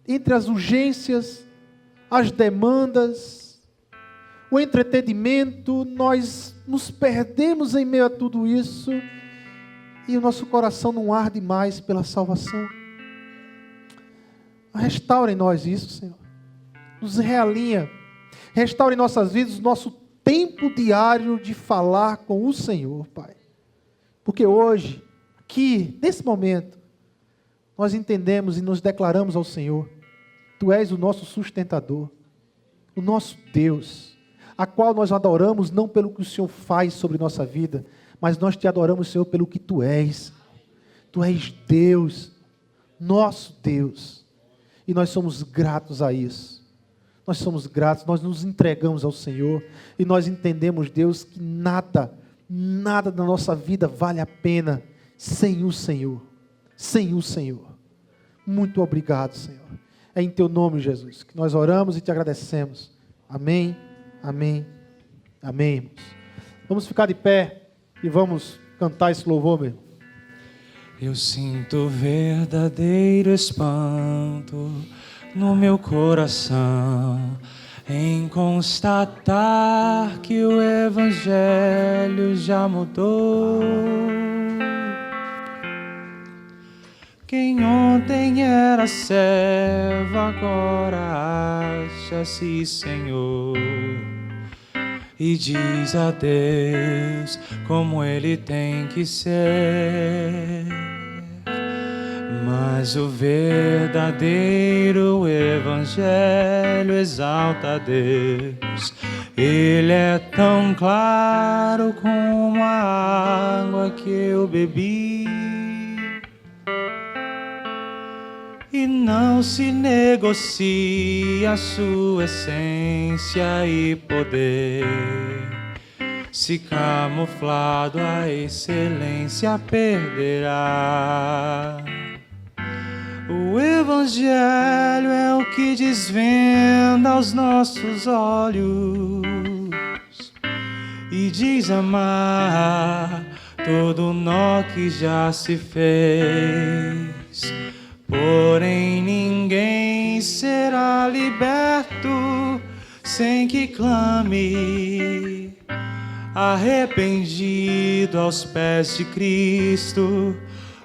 entre as urgências, as demandas, o entretenimento, nós nos perdemos em meio a tudo isso e o nosso coração não arde mais pela salvação. Restaure em nós isso, Senhor. Nos realinha. Restaure em nossas vidas o nosso tempo diário de falar com o Senhor, Pai. Porque hoje, aqui, nesse momento, nós entendemos e nos declaramos ao Senhor: Tu és o nosso sustentador, o nosso Deus, a qual nós adoramos não pelo que o Senhor faz sobre nossa vida, mas nós Te adoramos, Senhor, pelo que Tu és. Tu és Deus, nosso Deus, e nós somos gratos a isso. Nós somos gratos, nós nos entregamos ao Senhor e nós entendemos, Deus, que nada da nossa vida vale a pena sem o Senhor. Sem o Senhor. Muito obrigado, Senhor. É em Teu nome, Jesus, que nós oramos e Te agradecemos. Amém, amém, amém, irmãos. Vamos ficar de pé e vamos cantar esse louvor, meu irmão. Eu sinto verdadeiro espanto no meu coração em constatar que o Evangelho já mudou. Quem ontem era servo agora acha-se Senhor e diz a Deus como Ele tem que ser. Mas o verdadeiro Evangelho exalta a Deus. Ele é tão claro como a água que eu bebi. E não se negocia a sua essência e poder. Se camuflado a excelência perderá. O Evangelho é o que desvenda aos nossos olhos e diz amar todo nó que já se fez. Porém ninguém será liberto sem que clame arrependido aos pés de Cristo,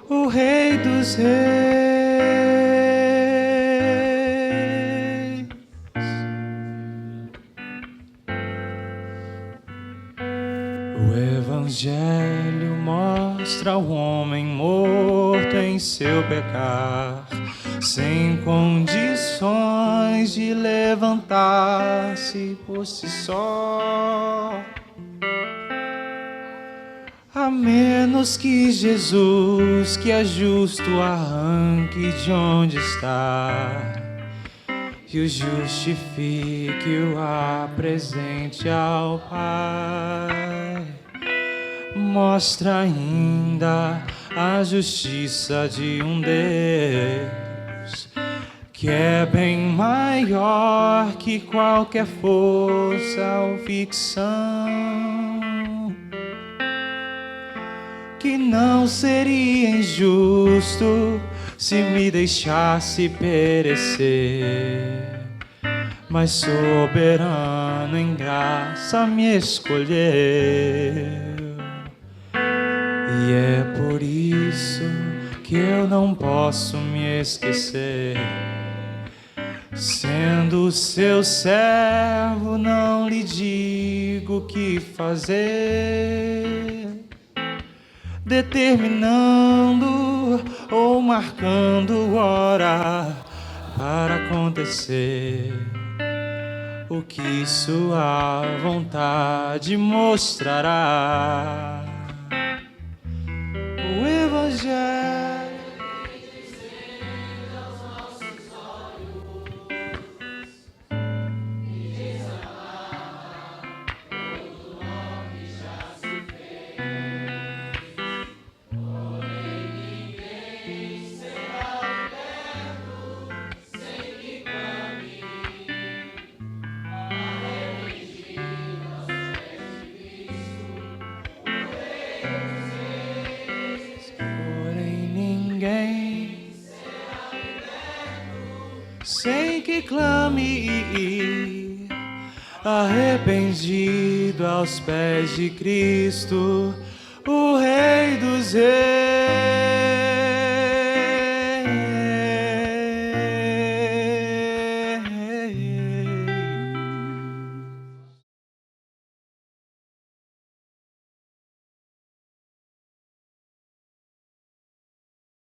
o Rei dos Reis. O Evangelho mostra o homem morto em seu pecar, sem condições de levantar-se por si só. A menos que Jesus, que é justo, arranque de onde está e o justifique, o apresente ao Pai. Mostra ainda a justiça de um Deus que é bem maior que qualquer força ou ficção, que não seria injusto se me deixasse perecer, mas soberano em graça me escolheu. E é por isso que eu não posso me esquecer. Sendo seu servo, não lhe digo o que fazer, determinando ou marcando hora para acontecer o que sua vontade mostrará. O Evangelho sem que clame, arrependido aos pés de Cristo, o Rei dos Reis.